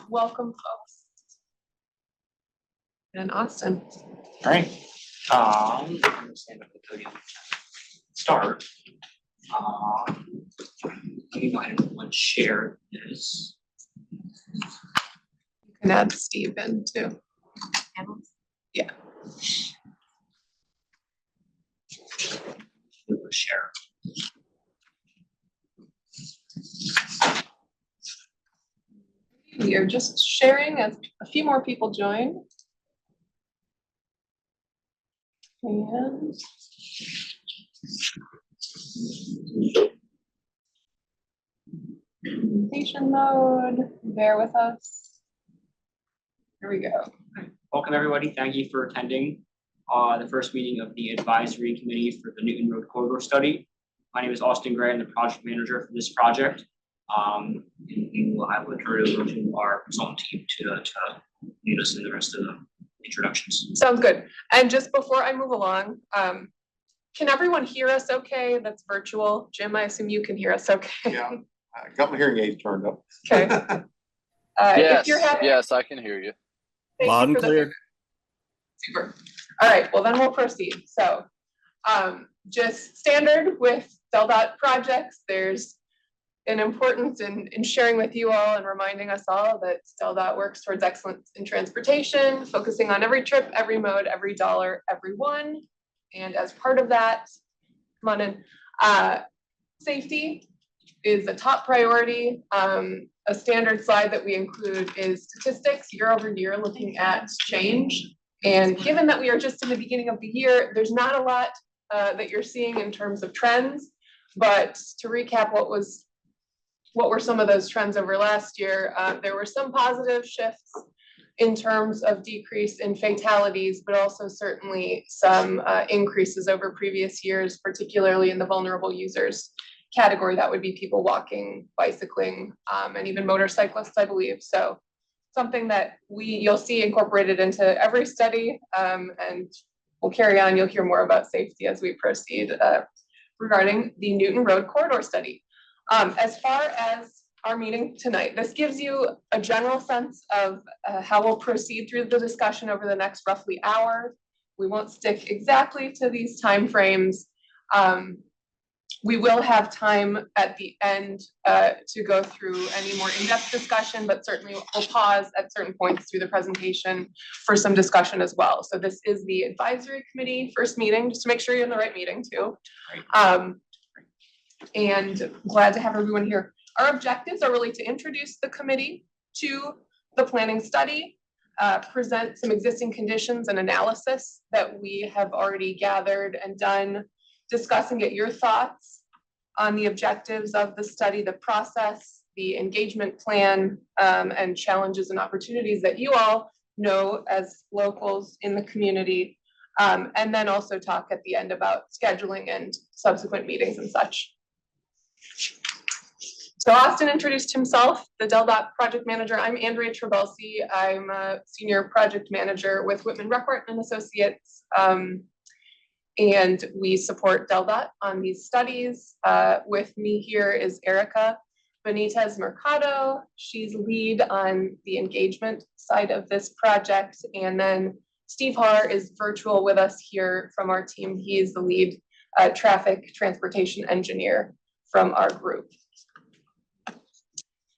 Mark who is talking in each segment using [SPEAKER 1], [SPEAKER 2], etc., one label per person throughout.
[SPEAKER 1] Welcome, folks. And Austin.
[SPEAKER 2] All right. I'm gonna stand up at the podium. Start. Let me go ahead and share this.
[SPEAKER 1] You can add Steve in too. Yeah.
[SPEAKER 2] Share.
[SPEAKER 1] We are just sharing as a few more people join. And presentation mode, bear with us. Here we go.
[SPEAKER 2] Welcome, everybody. Thank you for attending the first meeting of the advisory committee for the Newton Road Corridor Study. My name is Austin Gray. I'm the project manager for this project. And I will turn it over to our consultant team to lead us in the rest of the introductions.
[SPEAKER 1] Sounds good. And just before I move along, can everyone hear us okay? That's virtual. Jim, I assume you can hear us okay.
[SPEAKER 3] Yeah, I got my hearing aids turned up.
[SPEAKER 1] Okay.
[SPEAKER 4] Yes,
[SPEAKER 1] if you're happy,
[SPEAKER 4] yes, I can hear you.
[SPEAKER 1] loud and clear. Super. All right, well then we'll proceed. So just standard with DelDOT projects, there's an importance in sharing with you all and reminding us all that DelDOT works towards excellence in transportation, focusing on every trip, every mode, every dollar, everyone. And as part of that, come on in, safety is a top priority. A standard slide that we include is statistics year over year looking at change. And given that we are just in the beginning of the year, there's not a lot that you're seeing in terms of trends. But to recap what were some of those trends over last year, there were some positive shifts in terms of decrease in fatalities, but also certainly some increases over previous years, particularly in the vulnerable users category. That would be people walking, bicycling, and even motorcyclists, I believe. So something that you'll see incorporated into every study, and we'll carry on. You'll hear more about safety as we proceed regarding the Newton Road Corridor Study. As far as our meeting tonight, this gives you a general sense of how we'll proceed through the discussion over the next roughly hour. We won't stick exactly to these timeframes. We will have time at the end to go through any more in-depth discussion, but certainly we'll pause at certain points through the presentation for some discussion as well. So this is the advisory committee first meeting, just to make sure you're in the right meeting too. And glad to have everyone here. Our objectives are really to introduce the committee to the planning study, present some existing conditions and analysis that we have already gathered and done, discuss and get your thoughts on the objectives of the study, the process, the engagement plan, and challenges and opportunities that you all know as locals in the community, and then also talk at the end about scheduling and subsequent meetings and such. So Austin introduced himself, the DelDOT project manager. I'm Andrea Trabelsi. I'm a senior project manager with Whitman Reckart and Associates. And we support DelDOT on these studies. With me here is Erica Benitez Mercado. She's lead on the engagement side of this project. And then Steve Haar is virtual with us here from our team. He is the lead traffic transportation engineer from our group.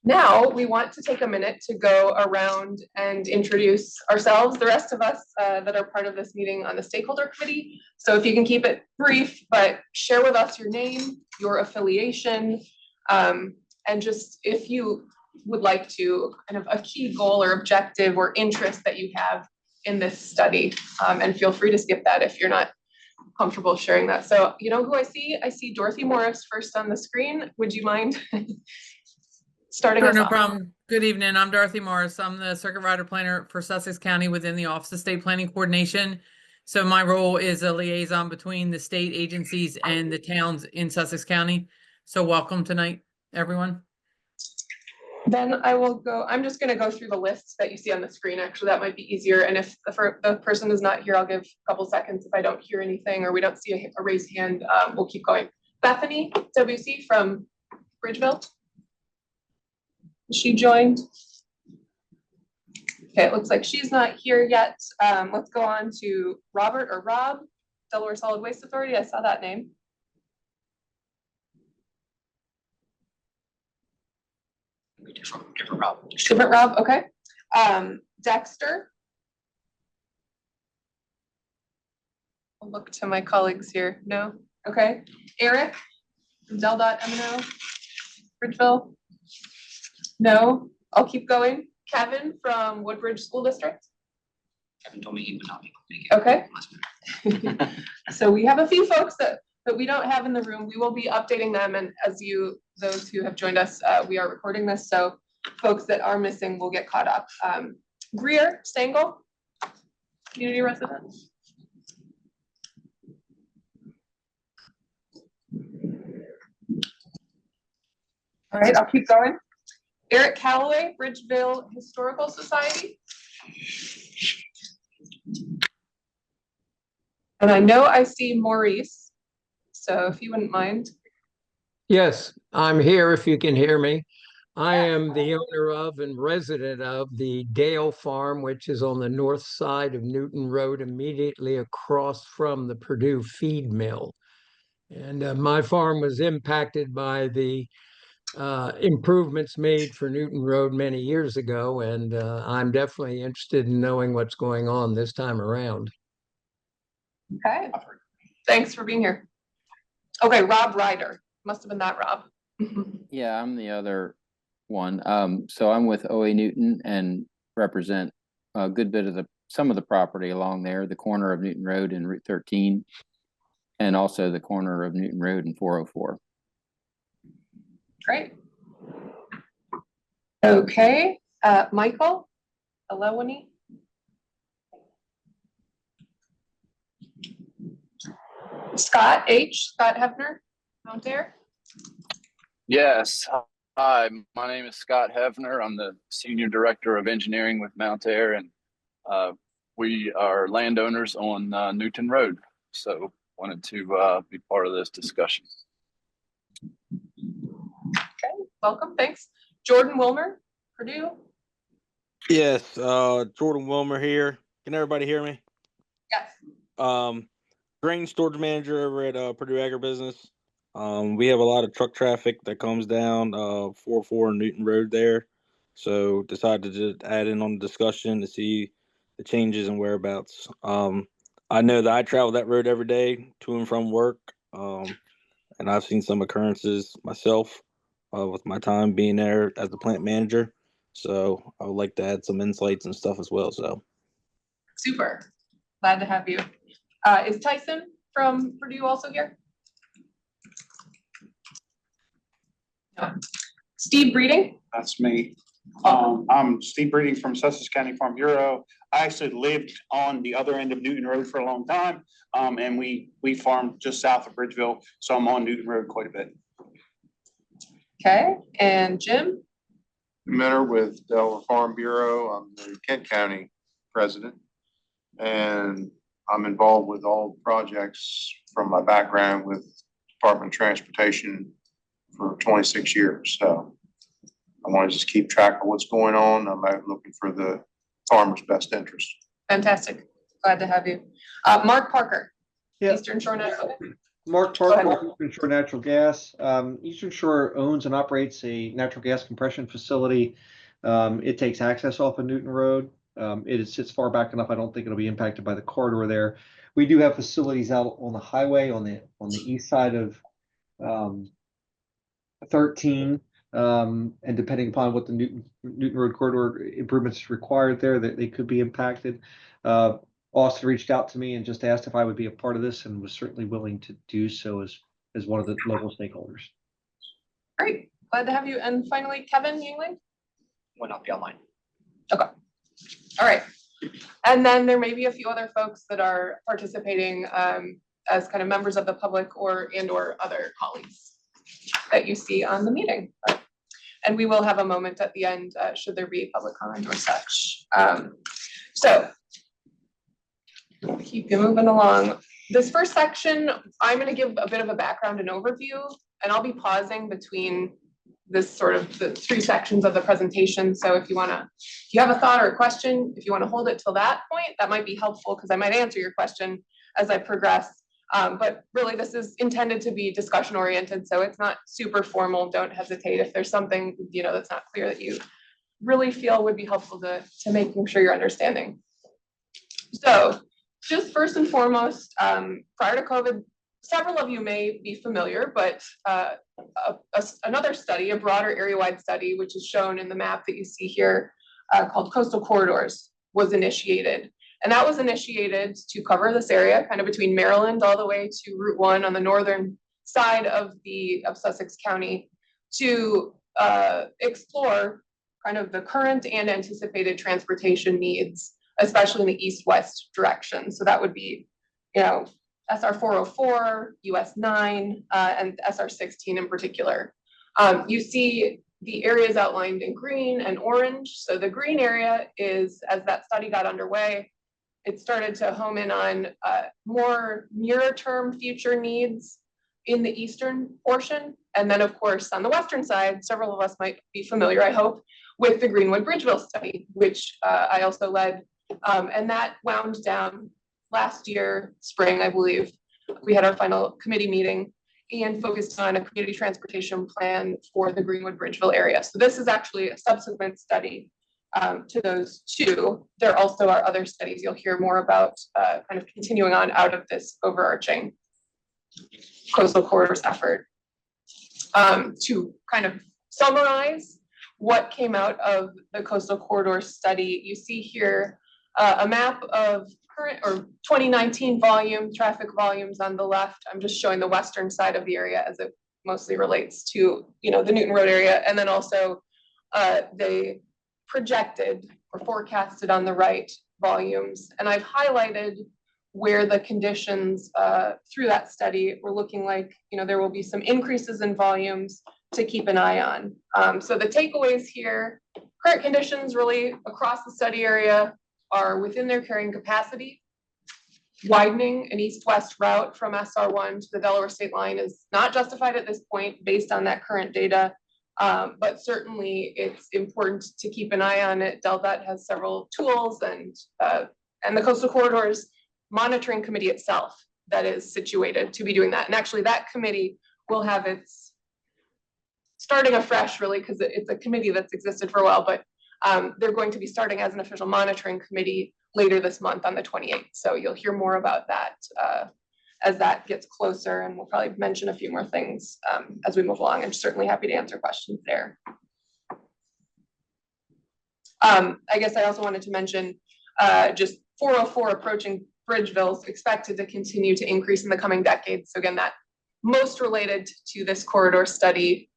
[SPEAKER 1] Now we want to take a minute to go around and introduce ourselves, the rest of us that are part of this meeting on the stakeholder committee. So if you can keep it brief, but share with us your name, your affiliation, and just if you would like to, kind of a key goal or objective or interest that you have in this study. And feel free to skip that if you're not comfortable sharing that. So you know who I see? I see Dorothy Morris first on the screen. Would you mind starting us
[SPEAKER 5] Sure, no
[SPEAKER 1] off?
[SPEAKER 5] problem. Good evening. I'm Dorothy Morris. I'm the circuit rider planner for Sussex County within the Office of State Planning Coordination. So my role is a liaison between the state agencies and the towns in Sussex County. So welcome tonight, everyone.
[SPEAKER 1] Then I will go, I'm just gonna go through the lists that you see on the screen. Actually, that might be easier. And if the person is not here, I'll give a couple seconds. If I don't hear anything or we don't see a raised hand, we'll keep going. Bethany WC from Bridgeville. She joined. Okay, it looks like she's not here yet. Let's go on to Robert or Rob, Delaware Solid Waste Authority. I saw that name.
[SPEAKER 2] Different route.
[SPEAKER 1] Different Rob, okay. Dexter. I'll look to my colleagues here. No, okay. Eric from Del Dot M&O, Bridgeville. No, I'll keep going. Kevin from Woodbridge School District.
[SPEAKER 2] Kevin told me he would not be able to
[SPEAKER 1] Okay.
[SPEAKER 2] make it.
[SPEAKER 1] So we have a few folks that we don't have in the room. We will be updating them, and as those who have joined us, we are recording this, so folks that are missing will get caught up. Greer Stengel, community resident. All right, I'll keep going. Eric Calloway, Bridgeville Historical Society. And I know I see Maurice, so if you wouldn't mind.
[SPEAKER 6] Yes, I'm here if you can hear me. I
[SPEAKER 1] Yeah.
[SPEAKER 6] am the owner of and resident of the Dale Farm, which is on the north side of Newton Road, immediately across from the Purdue feed mill. And my farm was impacted by the improvements made for Newton Road many years ago, and I'm definitely interested in knowing what's going on this time around.
[SPEAKER 1] Okay, thanks for being here. Okay, Rob Ryder, must have been that Rob.
[SPEAKER 7] Yeah, I'm the other one. So I'm with OA Newton and represent a good bit of some of the property along there, the corner of Newton Road and Route 13, and also the corner of Newton Road and 404.
[SPEAKER 1] Great. Okay, Michael Alewani. Scott Hefner, Mount Air.
[SPEAKER 4] Yes. Hi, my name is Scott Hefner. I'm the Senior Director of Engineering with Mount Air, and we are landowners on Newton Road. So wanted to be part of this discussion.
[SPEAKER 1] Okay, welcome, thanks. Jordan Wilmer, Purdue.
[SPEAKER 8] Yes, Jordan Wilmer here. Can everybody hear me?
[SPEAKER 1] Yes.
[SPEAKER 8] Grain storage manager over at Purdue Agribusiness. We have a lot of truck traffic that comes down 404 Newton Road there. So decided to just add in on the discussion to see the changes and whereabouts. I know that I travel that road every day to and from work. And I've seen some occurrences myself with my time being there as the plant manager. So I would like to add some insights and stuff as well. So
[SPEAKER 1] Super, glad to have you. Is Tyson from Purdue also here? No. Steve Breeding?
[SPEAKER 9] That's me. I'm Steve Breeding from Sussex County Farm Bureau. I actually lived on the other end of Newton Road for a long time. And we farmed just south of Bridgeville, so I'm on Newton Road quite a bit.
[SPEAKER 1] Okay, and Jim?
[SPEAKER 3] Mentor with Delaware Farm Bureau. I'm the Kent County president. And I'm involved with all projects from my background with Department of Transportation for 26 years. So I want to just keep track of what's going on. I'm out looking for the farmer's best interest.
[SPEAKER 1] Fantastic, glad to have you. Mark Parker,
[SPEAKER 10] Yeah.
[SPEAKER 1] Eastern Shore Natural.
[SPEAKER 10] Mark
[SPEAKER 1] Go ahead,
[SPEAKER 10] Parker, Eastern Shore Natural Gas. Eastern Shore owns and operates a natural gas compression facility. It takes access off of Newton Road. It sits far back enough. I don't think it'll be impacted by the corridor there. We do have facilities out on the highway on the east side of 13. And depending upon what the Newton Road corridor improvements required there, that they could be impacted. Austin reached out to me and just asked if I would be a part of this, and was certainly willing to do so as one of the local stakeholders.
[SPEAKER 1] Great, glad to have you. And finally, Kevin Yingling?
[SPEAKER 2] Will not be online.
[SPEAKER 1] Okay, all right. And then there may be a few other folks that are participating as kind of members of the public or other colleagues that you see on the meeting. And we will have a moment at the end should there be public comment or such. So keep you moving along. This first section, I'm going to give a bit of a background and overview, and I'll be pausing between this sort of the three sections of the presentation. So if you have a thought or a question, if you wanna hold it till that point, that might be helpful because I might answer your question as I progress. But really this is intended to be discussion oriented, so it's not super formal. Don't hesitate if there's something, that's not clear that you really feel would be helpful to making sure you're understanding. So just first and foremost, prior to COVID, several of you may be familiar, but another study, a broader area-wide study, which is shown in the map that you see here, called Coastal Corridors, was initiated. And that was initiated to cover this area, kind of between Maryland all the way to Route 1 on the northern side of Sussex County, to explore kind of the current and anticipated transportation needs, especially in the east-west direction. So that would be, SR 404, US 9, and SR 16 in particular. You see the areas outlined in green and orange. So the green area is, as that study got underway, it started to home in on more nearer-term future needs in the eastern portion. And then, of course, on the western side, several of us might be familiar, I hope, with the Greenwood Bridgeville study, which I also led. And that wound down last year, spring, I believe. We had our final committee meeting and focused on a community transportation plan for the Greenwood Bridgeville area. So this is actually a subsequent study to those two. There also are other studies you'll hear more about kind of continuing on out of this overarching coastal corridors effort. To kind of summarize what came out of the coastal corridor study, you see here a map of current or 2019 traffic volumes on the left. I'm just showing the western side of the area as it mostly relates to, the Newton Road area. And then also they projected or forecasted on the right volumes. And I've highlighted where the conditions through that study were looking like, there will be some increases in volumes to keep an eye on. So the takeaways here, current conditions really across the study area are within their carrying capacity. Widening an east-west route from SR1 to the Delaware state line is not justified at this point based on that current data, but certainly it's important to keep an eye on it. DelDOT has several tools and the Coastal Corridors Monitoring Committee itself that is situated to be doing that. And actually that committee will have its starting afresh really because it's a committee that's existed for a while, but they're going to be starting as an official monitoring committee later this month on the 28th. So you'll hear more about that as that gets closer, and we'll probably mention a few more things as we move along. I'm certainly happy to answer questions there. I guess I also wanted to mention just 404 approaching Bridgeville is expected to continue to increase in the coming decades. So again, that most related to this corridor study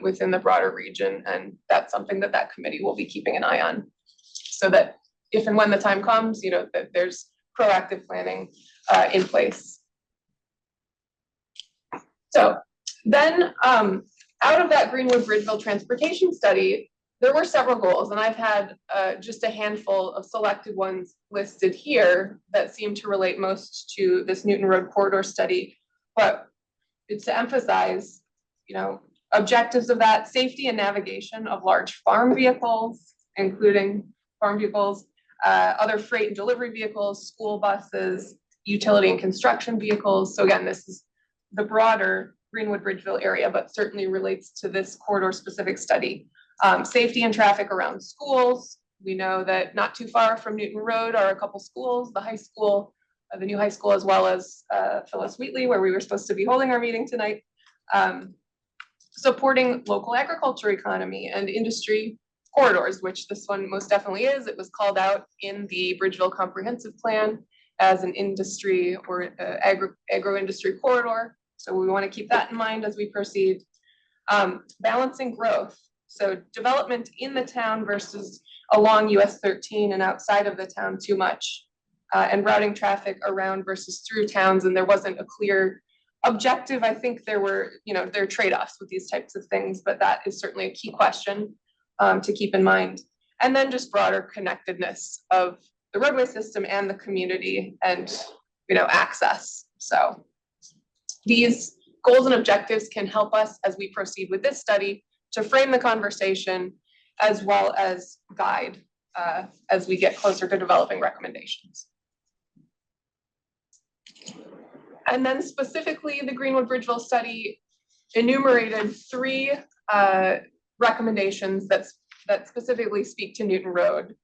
[SPEAKER 1] within the broader region. And that's something that committee will be keeping an eye on so that if and when the time comes, that there's proactive planning in place. So then out of that Greenwood Bridgeville transportation study, there were several goals, and I've had just a handful of selected ones listed here that seem to relate most to this Newton Road corridor study. But it's to emphasize, objectives of that: safety and navigation of large farm vehicles, including farm vehicles, other freight and delivery vehicles, school buses, utility and construction vehicles. So again, this is the broader Greenwood Bridgeville area, but certainly relates to this corridor specific study. Safety and traffic around schools. We know that not too far from Newton Road are a couple schools, the high school, the new high school, as well as Phyllis Wheatley, where we were supposed to be holding our meeting tonight. Supporting local agriculture economy and industry corridors, which this one most definitely is. It was called out in the Bridgeville Comprehensive Plan as an industry or agro-industry corridor. So we want to keep that in mind as we proceed. Balancing growth. So development in the town versus along US 13 and outside of the town too much, and routing traffic around versus through towns. And there wasn't a clear objective. I think there were, there are trade-offs with these types of things, but that is certainly a key question to keep in mind. And then just broader connectedness of the roadway system and the community and, access. So these goals and objectives can help us as we proceed with this study to frame the conversation as well as guide as we get closer to developing recommendations. And then specifically, the Greenwood Bridgeville study enumerated 3 recommendations that specifically speak to Newton Road.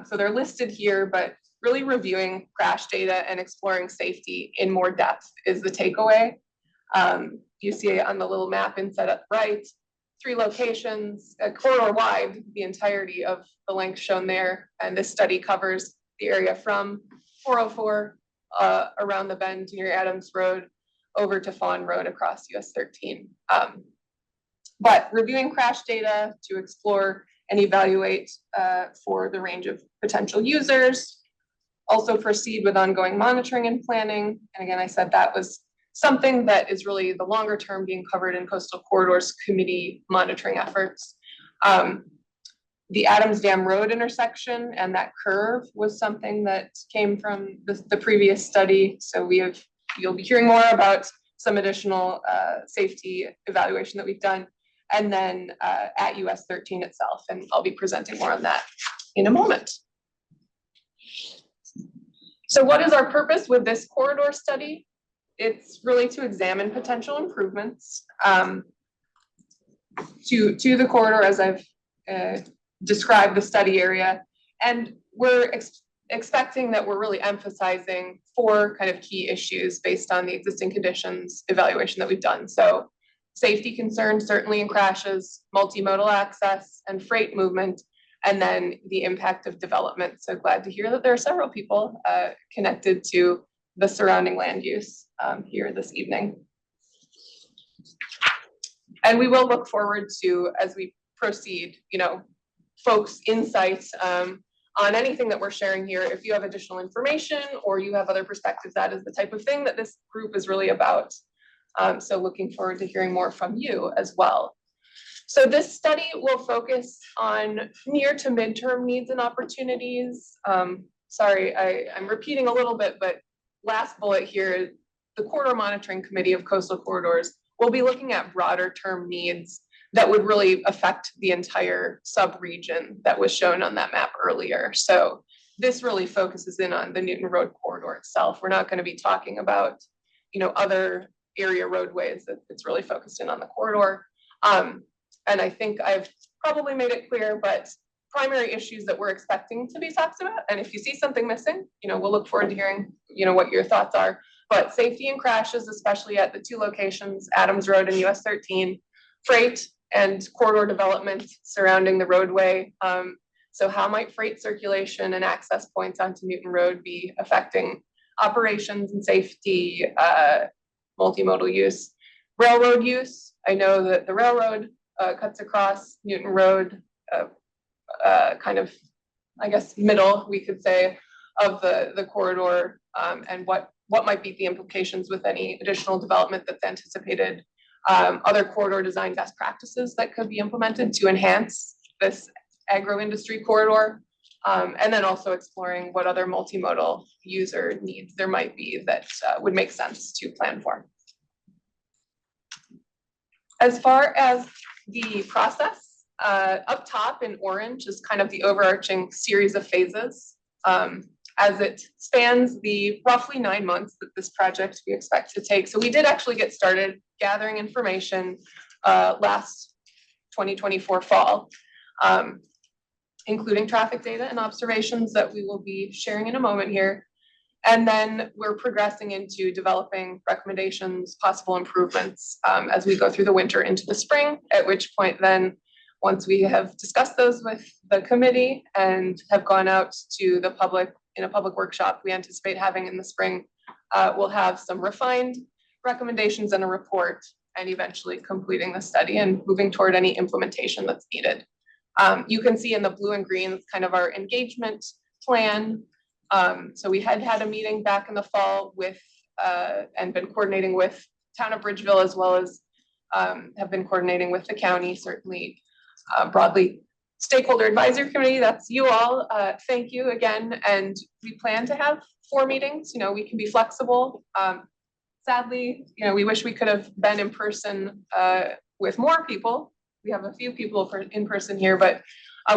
[SPEAKER 1] So they're listed here, but really reviewing crash data and exploring safety in more depth is the takeaway. You see it on the little map inside up right, 3 locations, a corridor wide, the entirety of the length shown there. And this study covers the area from 404 around the bend near Adams Road over to Fawn Road across US 13. But reviewing crash data to explore and evaluate for the range of potential users, also proceed with ongoing monitoring and planning. And again, I said that was something that is really the longer term being covered in Coastal Corridors Committee monitoring efforts. The Adams Dam Road intersection and that curve was something that came from the previous study. So you'll be hearing more about some additional safety evaluation that we've done. And then at US 13 itself, and I'll be presenting more on that in a moment. So what is our purpose with this corridor study? It's really to examine potential improvements to the corridor as I've described the study area. And we're expecting that we're really emphasizing 4 kind of key issues based on the existing conditions evaluation that we've done. So safety concerns, certainly in crashes, multimodal access and freight movement, and then the impact of development. So glad to hear that there are several people connected to the surrounding land use here this evening. And we will look forward to, as we proceed, folks' insights on anything that we're sharing here. If you have additional information or you have other perspectives, that is the type of thing that this group is really about. So looking forward to hearing more from you as well. So this study will focus on near to midterm needs and opportunities. Sorry, I'm repeating a little bit, but last bullet here, the Corridor Monitoring Committee of Coastal Corridors will be looking at broader term needs that would really affect the entire sub-region that was shown on that map earlier. So this really focuses in on the Newton Road corridor itself. We're not going to be talking about, other area roadways. It's really focused in on the corridor. And I think I've probably made it clear, but primary issues that we're expecting to be talked about. And if you see something missing, we'll look forward to hearing, what your thoughts are. But safety and crashes, especially at the 2 locations, Adams Road and US 13, freight and corridor development surrounding the roadway. So how might freight circulation and access points onto Newton Road be affecting operations and safety, multimodal use, railroad use? I know that the railroad cuts across Newton Road, kind of, I guess, middle, we could say, of the corridor, and what might be the implications with any additional development that's anticipated, other corridor design best practices that could be implemented to enhance this agro-industry corridor, and then also exploring what other multimodal user needs there might be that would make sense to plan for. As far as the process, up top in orange is kind of the overarching series of phases as it spans the roughly 9 months that this project we expect to take. So we did actually get started gathering information last 2024 fall, including traffic data and observations that we will be sharing in a moment here. And then we're progressing into developing recommendations, possible improvements as we go through the winter into the spring, at which point then, once we have discussed those with the committee and have gone out to the public in a public workshop we anticipate having in the spring, we'll have some refined recommendations and a report, and eventually completing the study and moving toward any implementation that's needed. You can see in the blue and green kind of our engagement plan. So we had a meeting back in the fall with and been coordinating with Town of Bridgeville, as well as have been coordinating with the county, certainly broadly. Stakeholder Advisory Committee, that's you all. Thank you again. And we plan to have 4 meetings. We can be flexible. Sadly, we wish we could have been in person with more people we have a few people in person here, but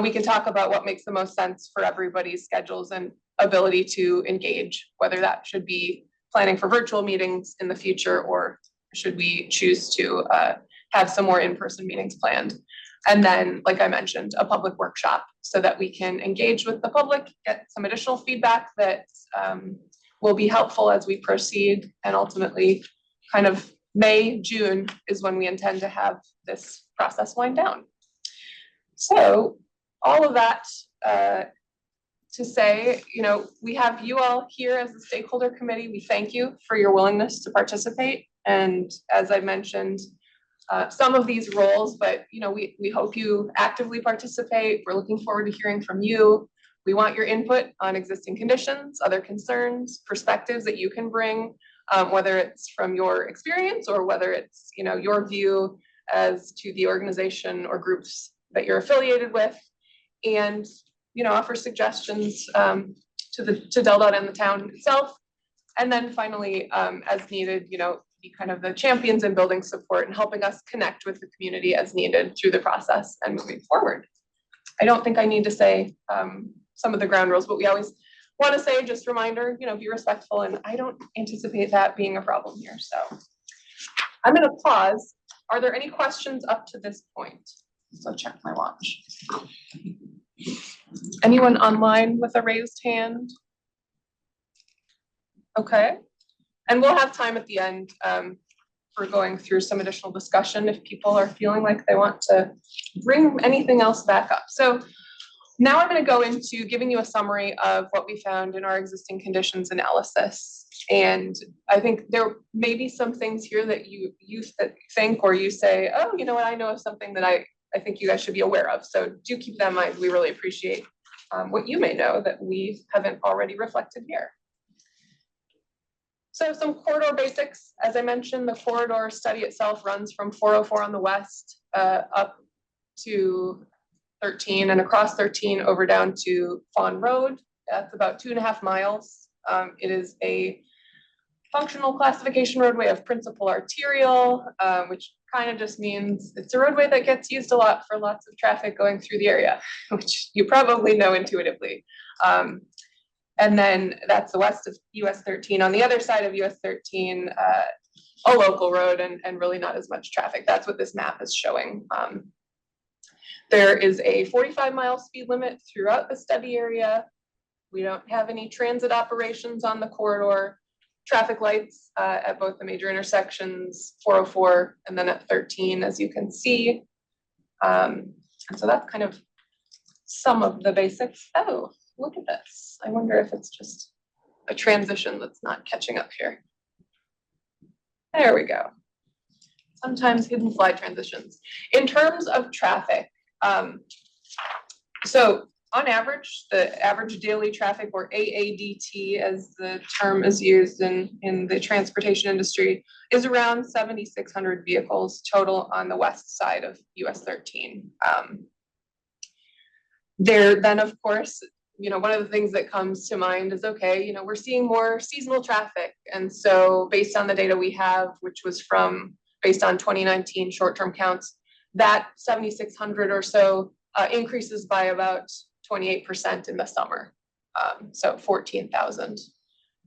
[SPEAKER 1] we can talk about what makes the most sense for everybody's schedules and ability to engage, whether that should be planning for virtual meetings in the future, or should we choose to have some more in-person meetings planned. And then, like I mentioned, a public workshop so that we can engage with the public, get some additional feedback that will be helpful as we proceed. And ultimately, kind of May, June is when we intend to have this process wind down. So all of that to say, we have you all here as the stakeholder committee. We thank you for your willingness to participate. And as I mentioned, some of these roles, but we hope you actively participate. We're looking forward to hearing from you. We want your input on existing conditions, other concerns, perspectives that you can bring, whether it's from your experience or whether it's your view as to the organization or groups that you're affiliated with, and offer suggestions to DelDOT and the town itself. And then finally, as needed, be kind of the champions in building support and helping us connect with the community as needed through the process and moving forward. I don't think I need to say some of the ground rules, but we always want to say, just reminder, be respectful, and I don't anticipate that being a problem here. So I'm going to pause. Are there any questions up to this point? So check my watch. Anyone online with a raised hand? Okay. And we'll have time at the end for going through some additional discussion if people are feeling like they want to bring anything else back up. So now I'm going to go into giving you a summary of what we found in our existing conditions analysis. And I think there may be some things here that you think, or you say, oh, you know what, I know of something that I think you guys should be aware of. So do keep that in mind. We really appreciate what you may know that we haven't already reflected here. So some corridor basics. As I mentioned, the corridor study itself runs from 404 on the west up to 13 and across 13 over down to Fawn Road. That's about 2.5 miles. It is a functional classification roadway of principal arterial, which kind of just means it's a roadway that gets used a lot for lots of traffic going through the area, which you probably know intuitively. And then that's the west of US 13. On the other side of US 13, a local road and really not as much traffic. That's what this map is showing. There is a 45-mile speed limit throughout the study area. We don't have any transit operations on the corridor. Traffic lights at both the major intersections, 404 and then at 13, as you can see. And so that's kind of some of the basics. Oh, look at this. I wonder if it's just a transition that's not catching up here. There we go. Sometimes hidden slide transitions. In terms of traffic, so on average, the average daily traffic, or AADT as the term is used in the transportation industry, is around 7,600 vehicles total on the west side of US 13. There then, of course, one of the things that comes to mind is, okay, we're seeing more seasonal traffic. And so based on the data we have, which was based on 2019 short-term counts, that 7,600 or so increases by about 28% in the summer. So 14,000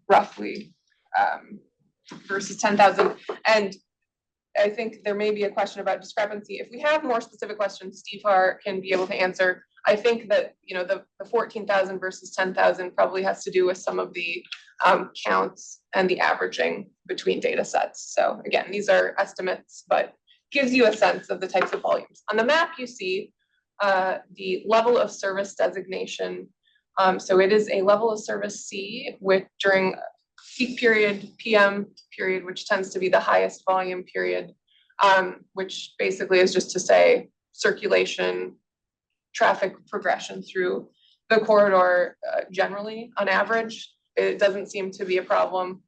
[SPEAKER 1] roughly versus 10,000. And I think there may be a question about discrepancy. If we have more specific questions, Steve can be able to answer. I think that, the 14,000 versus 10,000 probably has to do with some of the counts and the averaging between data sets. So again, these are estimates, but gives you a sense of the types of volumes. On the map, you see the level of service designation. So it is a level of service C, which during peak period, PM period, which tends to be the highest volume period, which basically is just to say circulation, traffic progression through the corridor generally on average. It doesn't seem to be a problem.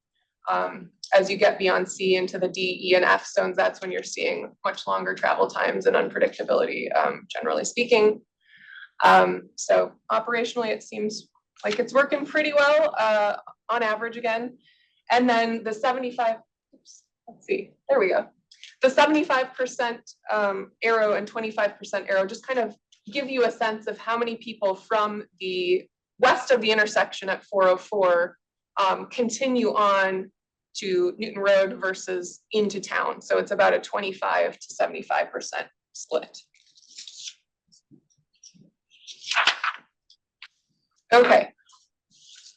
[SPEAKER 1] As you get beyond C into the D, E, and F zones, that's when you're seeing much longer travel times and unpredictability, generally speaking. So operationally, it seems like it's working pretty well on average again. And then the 75, let's see, there we go. the 75% arrow and 25% arrow just kind of give you a sense of how many people from the west of the intersection at 404 continue on to Newton Road versus into town. So it's about a 25 to 75% split. Okay.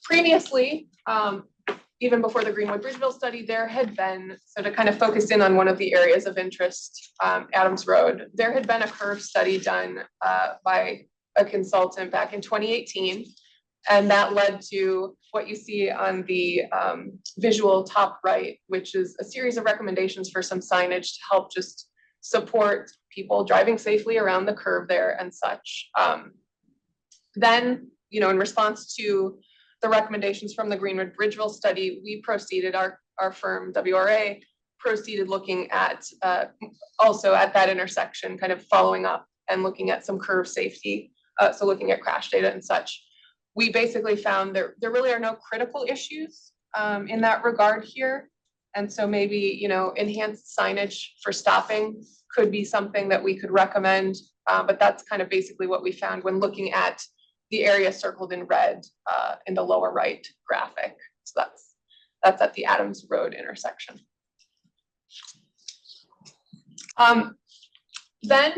[SPEAKER 1] Previously, even before the Greenwood Bridgeville study, there had been, so to kind of focus in on one of the areas of interest, Adams Road, there had been a curve study done by a consultant back in 2018. And that led to what you see on the visual top right, which is a series of recommendations for some signage to help just support people driving safely around the curve there and such. Then, you know, in response to the recommendations from the Greenwood Bridgeville study, we proceeded, our firm WRA proceeded looking at also at that intersection, kind of following up and looking at some curve safety. So looking at crash data and such. We basically found there really are no critical issues in that regard here. And so maybe, you know, enhanced signage for stopping could be something that we could recommend. But that's kind of basically what we found when looking at the area circled in red in the lower right graphic. So that's at the Adams Road intersection. Then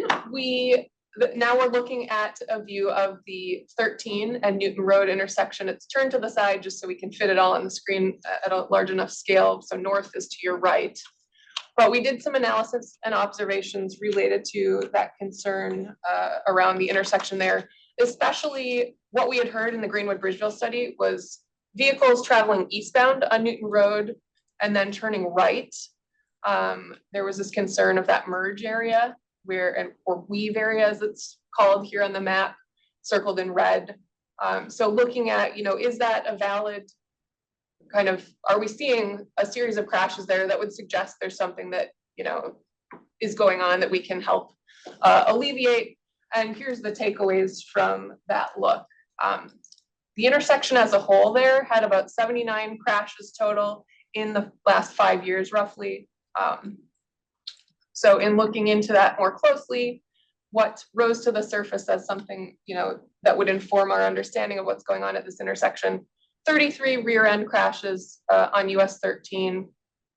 [SPEAKER 1] now we're looking at a view of the 13 and Newton Road intersection. It's turned to the side just so we can fit it all on the screen at a large enough scale. So north is to your right. But we did some analysis and observations related to that concern around the intersection there. Especially what we had heard in the Greenwood Bridgeville study was vehicles traveling eastbound on Newton Road and then turning right. There was this concern of that merge area or weave area as it's called here on the map, circled in red. So looking at, you know, is that a valid kind of, are we seeing a series of crashes there that would suggest there's something that, you know, is going on that we can help alleviate? And here's the takeaways from that look. The intersection as a whole there had about 79 crashes total in the last 5 years, roughly. So in looking into that more closely, what rose to the surface as something, you know, that would inform our understanding of what's going on at this intersection, 33 rear end crashes on US 13,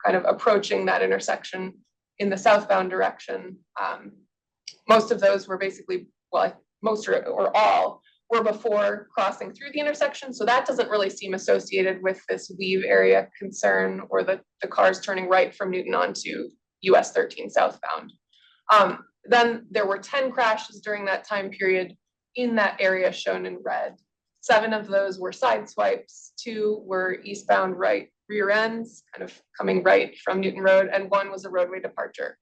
[SPEAKER 1] kind of approaching that intersection in the southbound direction. Most of those were basically, well, most or all were before crossing through the intersection. So that doesn't really seem associated with this weave area concern or the cars turning right from Newton onto US 13 southbound. Then there were 10 crashes during that time period in that area shown in red. 7 of those were side swipes, 2 were eastbound right rear ends, kind of coming right from Newton Road, and 1 was a roadway departure.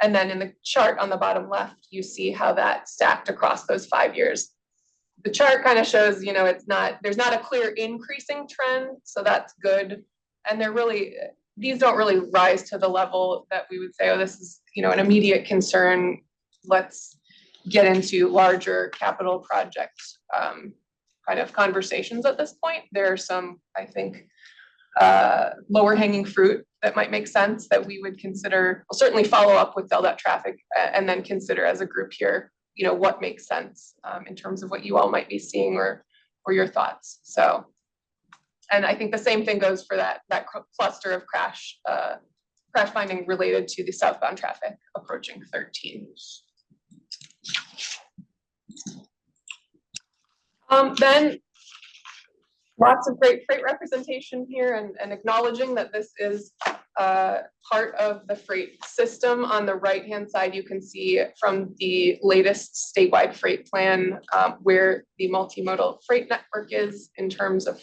[SPEAKER 1] And then in the chart on the bottom left, you see how that stacked across those 5 years. The chart kind of shows, you know, there's not a clear increasing trend, so that's good. And these don't really rise to the level that we would say, oh, this is, you know, an immediate concern. Let's get into larger capital project kind of conversations at this point. There are some, I think, lower hanging fruit that might make sense that we would consider. We'll certainly follow up with Delta traffic and then consider as a group here, you know, what makes sense in terms of what you all might be seeing or your thoughts. So, and I think the same thing goes for that cluster of crash finding related to the southbound traffic approaching 13. Then lots of great freight representation here and acknowledging that this is part of the freight system. On the right-hand side, you can see from the latest statewide freight plan where the multimodal freight network is in terms of,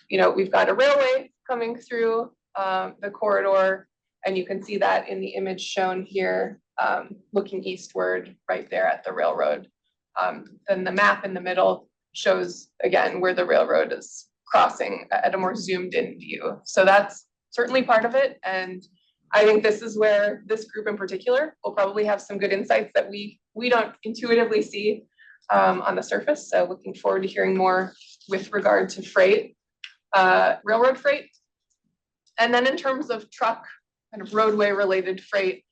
[SPEAKER 1] you know, we've got a railway coming through the corridor, and you can see that in the image shown here, looking eastward right there at the railroad. Then the map in the middle shows, again, where the railroad is crossing at a more zoomed in view. So that's certainly part of it. And I think this is where this group in particular will probably have some good insights that we don't intuitively see on the surface. So looking forward to hearing more with regard to freight, railroad freight. And then in terms of truck, kind of roadway related freight,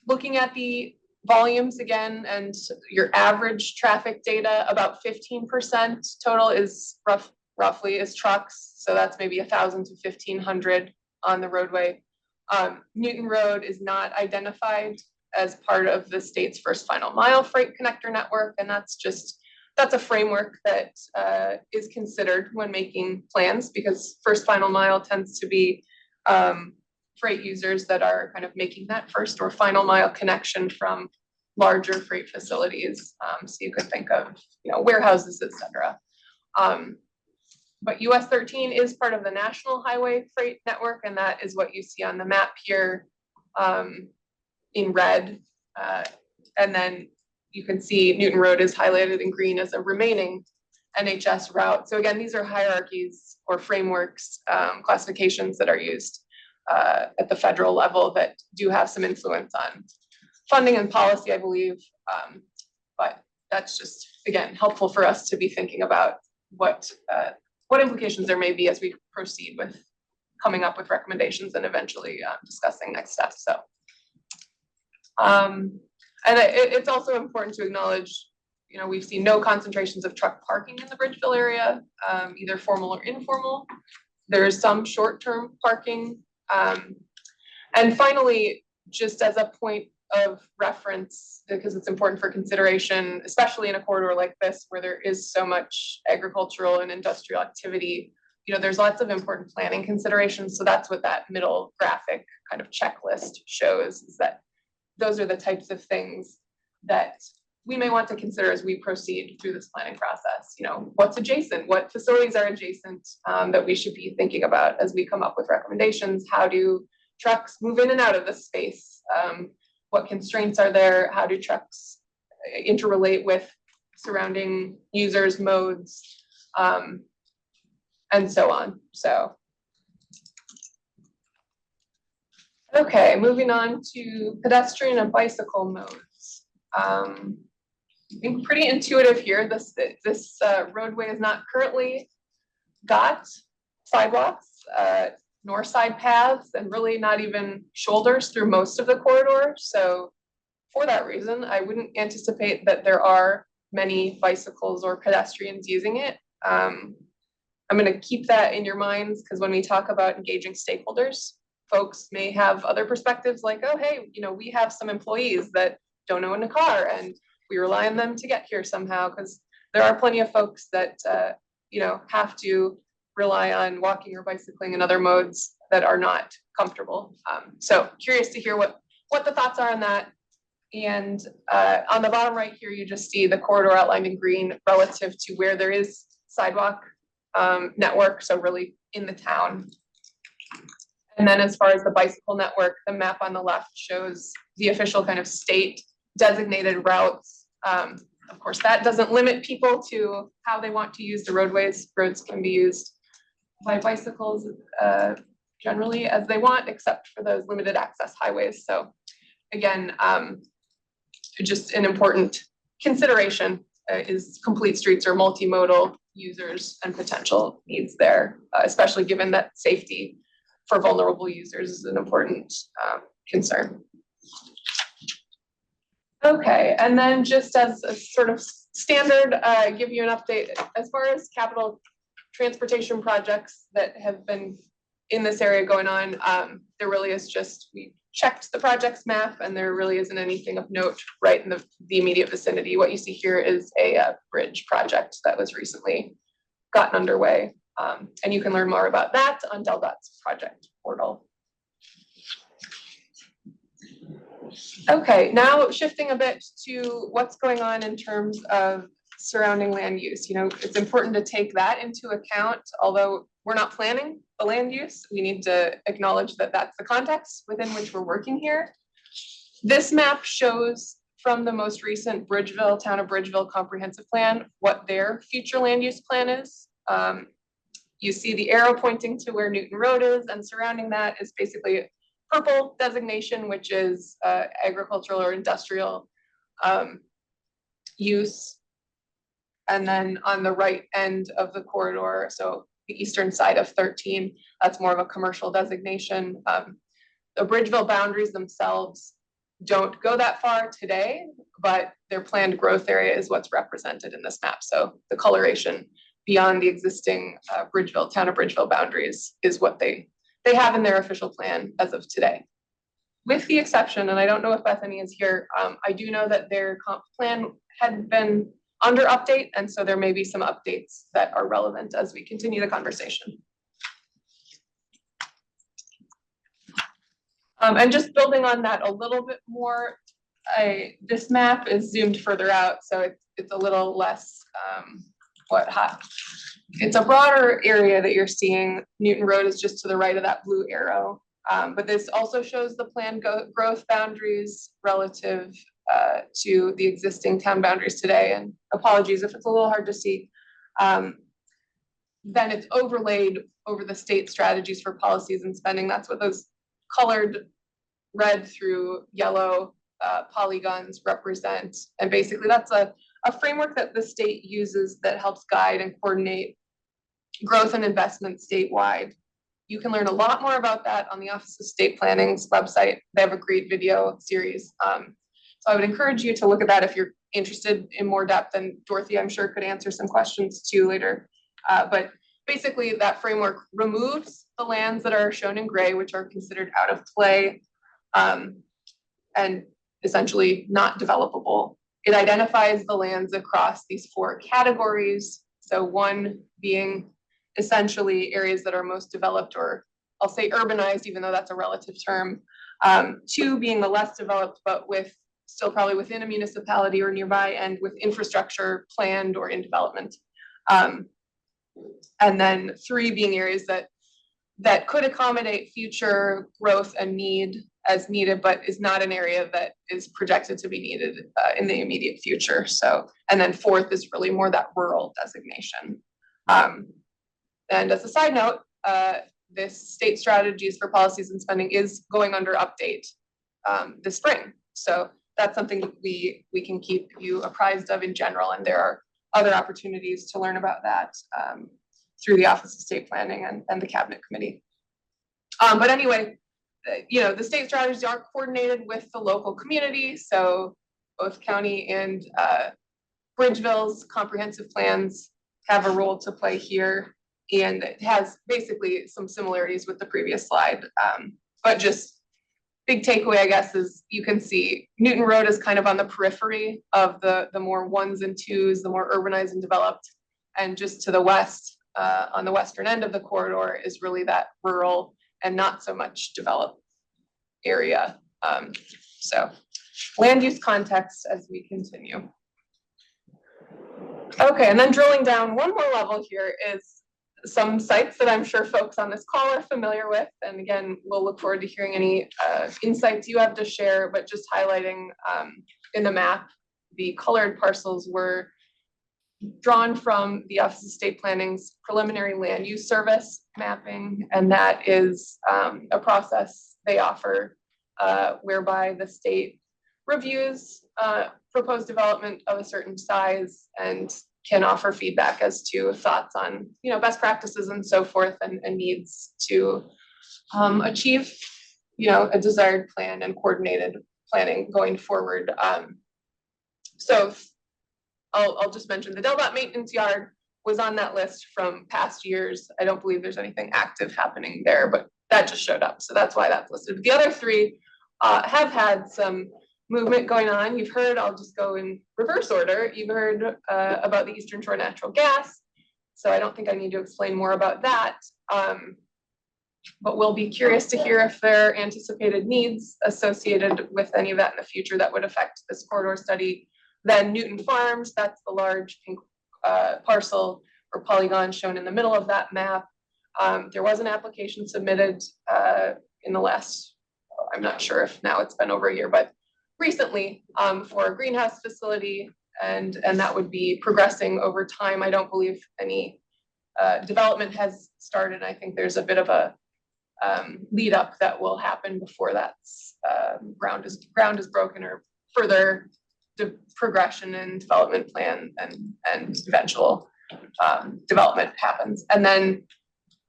[SPEAKER 1] looking at the volumes again and your average traffic data, about 15% total is roughly is trucks. So that's maybe 1,000 to 1,500 on the roadway. Newton Road is not identified as part of the state's first final mile freight connector network. And that's a framework that is considered when making plans, because first final mile tends to be freight users that are kind of making that first or final mile connection from larger freight facilities. So you could think of, warehouses, et cetera. But US 13 is part of the National Highway Freight Network, and that is what you see on the map here in red. And then you can see Newton Road is highlighted in green as a remaining NHS route. So again, these are hierarchies or frameworks, classifications that are used at the federal level that do have some influence on funding and policy, I believe. But that's just, again, helpful for us to be thinking about what implications there may be as we proceed with coming up with recommendations and eventually discussing next steps. So, and it's also important to acknowledge, we've seen no concentrations of truck parking in the Bridgeville area, either formal or informal. There is some short-term parking. And finally, just as a point of reference, because it's important for consideration, especially in a corridor like this where there is so much agricultural and industrial activity, there's lots of important planning considerations. So that's what that middle graphic kind of checklist shows, is that those are the types of things that we may want to consider as we proceed through this planning process. What's adjacent, what facilities are adjacent that we should be thinking about as we come up with recommendations. How do trucks move in and out of this space? What constraints are there? How do trucks interrelate with surrounding users, modes, and so on. So, okay, moving on to pedestrian and bicycle modes. I think pretty intuitive here. This roadway is not currently got sidewalks, nor side paths, and really not even shoulders through most of the corridor. So for that reason, I wouldn't anticipate that there are many bicycles or pedestrians using it. I'm going to keep that in your minds, because when we talk about engaging stakeholders, folks may have other perspectives like, oh, hey, we have some employees that don't own a car and we rely on them to get here somehow, because there are plenty of folks that, have to rely on walking or bicycling and other modes that are not comfortable. So curious to hear what the thoughts are on that. And on the bottom right here, you just see the corridor outlined in green relative to where there is sidewalk network, so really in the town. And then as far as the bicycle network, the map on the left shows the official kind of state designated routes. Of course, that doesn't limit people to how they want to use the roadways. Roads can be used by bicycles generally as they want, except for those limited access highways. So again, just an important consideration is complete streets or multimodal users and potential needs there, especially given that safety for vulnerable users is an important concern. Okay, and then just as a sort of standard, give you an update as far as capital transportation projects that have been in this area going on. There really is just, we checked the projects map and there really isn't anything of note right in the immediate vicinity. What you see here is a bridge project that was recently gotten underway. And you can learn more about that on DelDOT's project portal. Okay, now shifting a bit to what's going on in terms of surrounding land use. It's important to take that into account. Although we're not planning the land use, we need to acknowledge that that's the context within which we're working here. This map shows from the most recent Town of Bridgeville comprehensive plan what their future land use plan is. You see the arrow pointing to where Newton Road is, and surrounding that is basically a purple designation, which is agricultural or industrial use. And then on the right end of the corridor, so the eastern side of 13, that's more of a commercial designation. The Bridgeville boundaries themselves don't go that far today, but their planned growth area is what's represented in this map. So the coloration beyond the existing town of Bridgeville boundaries is what they have in their official plan as of today. With the exception, and I don't know if Bethany is here, I do know that their comp plan had been under update, and so there may be some updates that are relevant as we continue the conversation. And just building on that a little bit more, this map is zoomed further out, so it's a little less it's a broader area that you're seeing. Newton Road is just to the right of that blue arrow. But this also shows the planned growth boundaries relative to the existing town boundaries today. And apologies if it's a little hard to see. Then it's overlaid over the state strategies for policies and spending. That's what those colored red through yellow polygons represent. And basically that's a framework that the state uses that helps guide and coordinate growth and investment statewide. You can learn a lot more about that on the Office of State Planning's website. They have a great video series. So I would encourage you to look at that if you're interested in more depth, and Dorothy, I'm sure, could answer some questions too later. But basically that framework removes the lands that are shown in gray, which are considered out of play and essentially not developable. It identifies the lands across these 4 categories. So 1 being essentially areas that are most developed, or I'll say urbanized, even though that's a relative term. 2 being the less developed, but with still probably within a municipality or nearby, and with infrastructure planned or in development. And then 3 being areas that could accommodate future growth and need as needed, but is not an area that is projected to be needed in the immediate future. So, and then 4th is really more that rural designation. And as a side note, this state strategies for policies and spending is going under update this spring. So that's something that we can keep you apprised of in general. And there are other opportunities to learn about that through the Office of State Planning and the Cabinet Committee. But anyway, the state strategies are coordinated with the local community. So both county and Bridgeville's comprehensive plans have a role to play here. And it has basically some similarities with the previous slide. But just big takeaway, I guess, is you can see Newton Road is kind of on the periphery of the more 1s and 2s, the more urbanized and developed. And just to the west, on the western end of the corridor, is really that rural and not so much developed area. So land use context as we continue. Okay, and then drilling down one more level here is some sites that I'm sure folks on this call are familiar with. And again, we'll look forward to hearing any insights you have to share, but just highlighting in the map, the colored parcels were drawn from the Office of State Planning's preliminary land use service mapping. And that is a process they offer whereby the state reviews proposed development of a certain size and can offer feedback as to thoughts on, best practices and so forth, and needs to achieve, a desired plan and coordinated planning going forward. So I'll just mention the Del Dot maintenance yard was on that list from past years. I don't believe there's anything active happening there, but that just showed up. So that's why that's listed. The other 3 have had some movement going on. You've heard, I'll just go in reverse order. You've heard about the Eastern Shore Natural Gas. So I don't think I need to explain more about that. But we'll be curious to hear if there are anticipated needs associated with any of that in the future that would affect this corridor study. Then Newton Farms, that's the large pink parcel or polygon shown in the middle of that map. There was an application submitted in the last, I'm not sure if now it's been over a year, but recently for a greenhouse facility, and that would be progressing over time. I don't believe any development has started. I think there's a bit of a lead up that will happen before that's ground is broken or further progression and development plan and eventual development happens. And then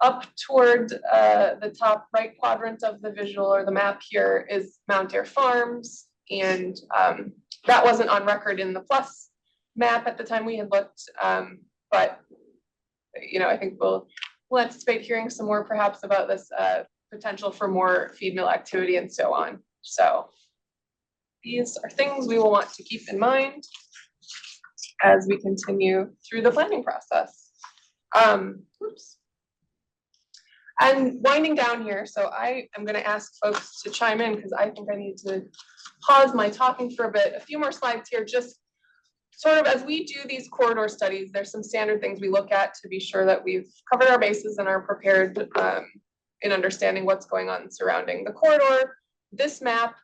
[SPEAKER 1] up toward the top right quadrant of the visual or the map here is Mount Air Farms. And that wasn't on record in the plus map at the time we had looked. But, you know, I think we'll anticipate hearing some more perhaps about this potential for more feed mill activity and so on. So these are things we will want to keep in mind as we continue through the planning process. Oops. And winding down here, so I am going to ask folks to chime in because I think I need to pause my talking for a bit. A few more slides here, just sort of as we do these corridor studies, there's some standard things we look at to be sure that we've covered our bases and are prepared in understanding what's going on surrounding the corridor. This map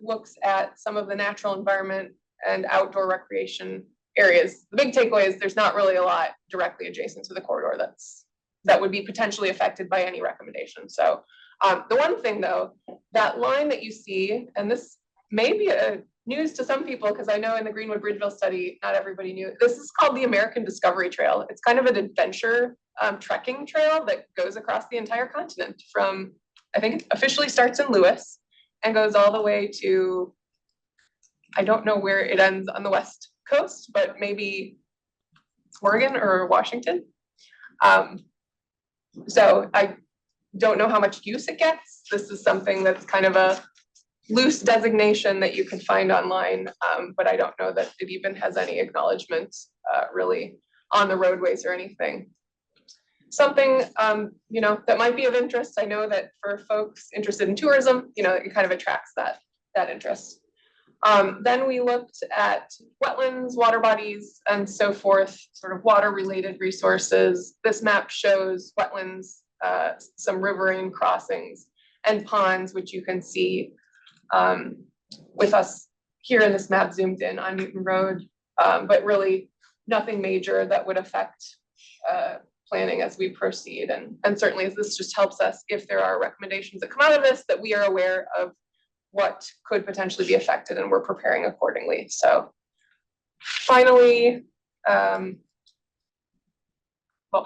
[SPEAKER 1] looks at some of the natural environment and outdoor recreation areas. The big takeaway is there's not really a lot directly adjacent to the corridor that would be potentially affected by any recommendation. So the one thing though, that line that you see, and this may be a news to some people because I know in the Greenwood Bridgeville study, not everybody knew. This is called the American Discovery Trail. It's kind of an adventure trekking trail that goes across the entire continent from, I think it officially starts in Lewis and goes all the way to, I don't know where it ends on the west coast, but maybe Oregon or Washington. So I don't know how much use it gets. This is something that's kind of a loose designation that you can find online, but I don't know that it even has any acknowledgement really on the roadways or anything. Something you know, that might be of interest. I know that for folks interested in tourism, you know, it kind of attracts that interest. Then we looked at wetlands, water bodies, and so forth, sort of water-related resources. This map shows wetlands, some riverine crossings, and ponds, which you can see with us here in this map zoomed in on Newton Road, but really nothing major that would affect planning as we proceed. And certainly this just helps us if there are recommendations that come out of this that we are aware of what could potentially be affected and we're preparing accordingly. So finally, well,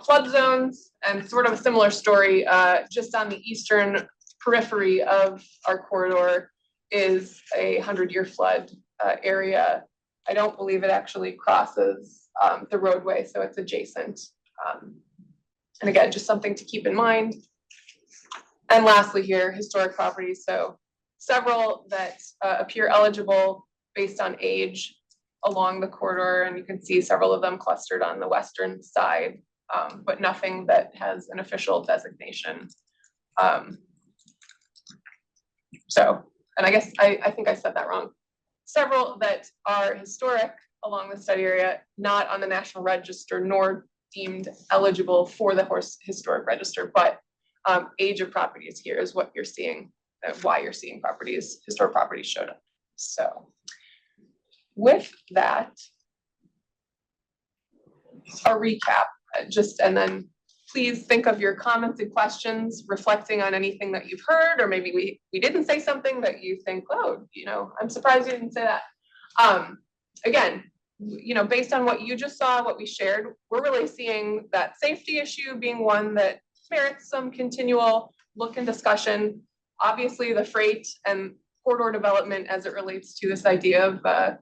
[SPEAKER 1] flood zones and sort of a similar story, just on the eastern periphery of our corridor is a 100-year flood area. I don't believe it actually crosses the roadway, so it's adjacent. And again, just something to keep in mind. And lastly here, historic properties. So several that appear eligible based on age along the corridor, and you can see several of them clustered on the western side, but nothing that has an official designation. So, and I guess I think I said that wrong. Several that are historic along the study area, not on the National Register, nor deemed eligible for the historic register, but age of properties here is what you're seeing, why you're seeing properties, historic properties showed up. So with that, a recap, and then please think of your comments and questions reflecting on anything that you've heard, or maybe we didn't say something that you think, oh, you know, I'm surprised you didn't say that. Again, you know, based on what you just saw, what we shared, we're really seeing that safety issue being one that merits some continual look and discussion. Obviously, the freight and corridor development as it relates to this idea of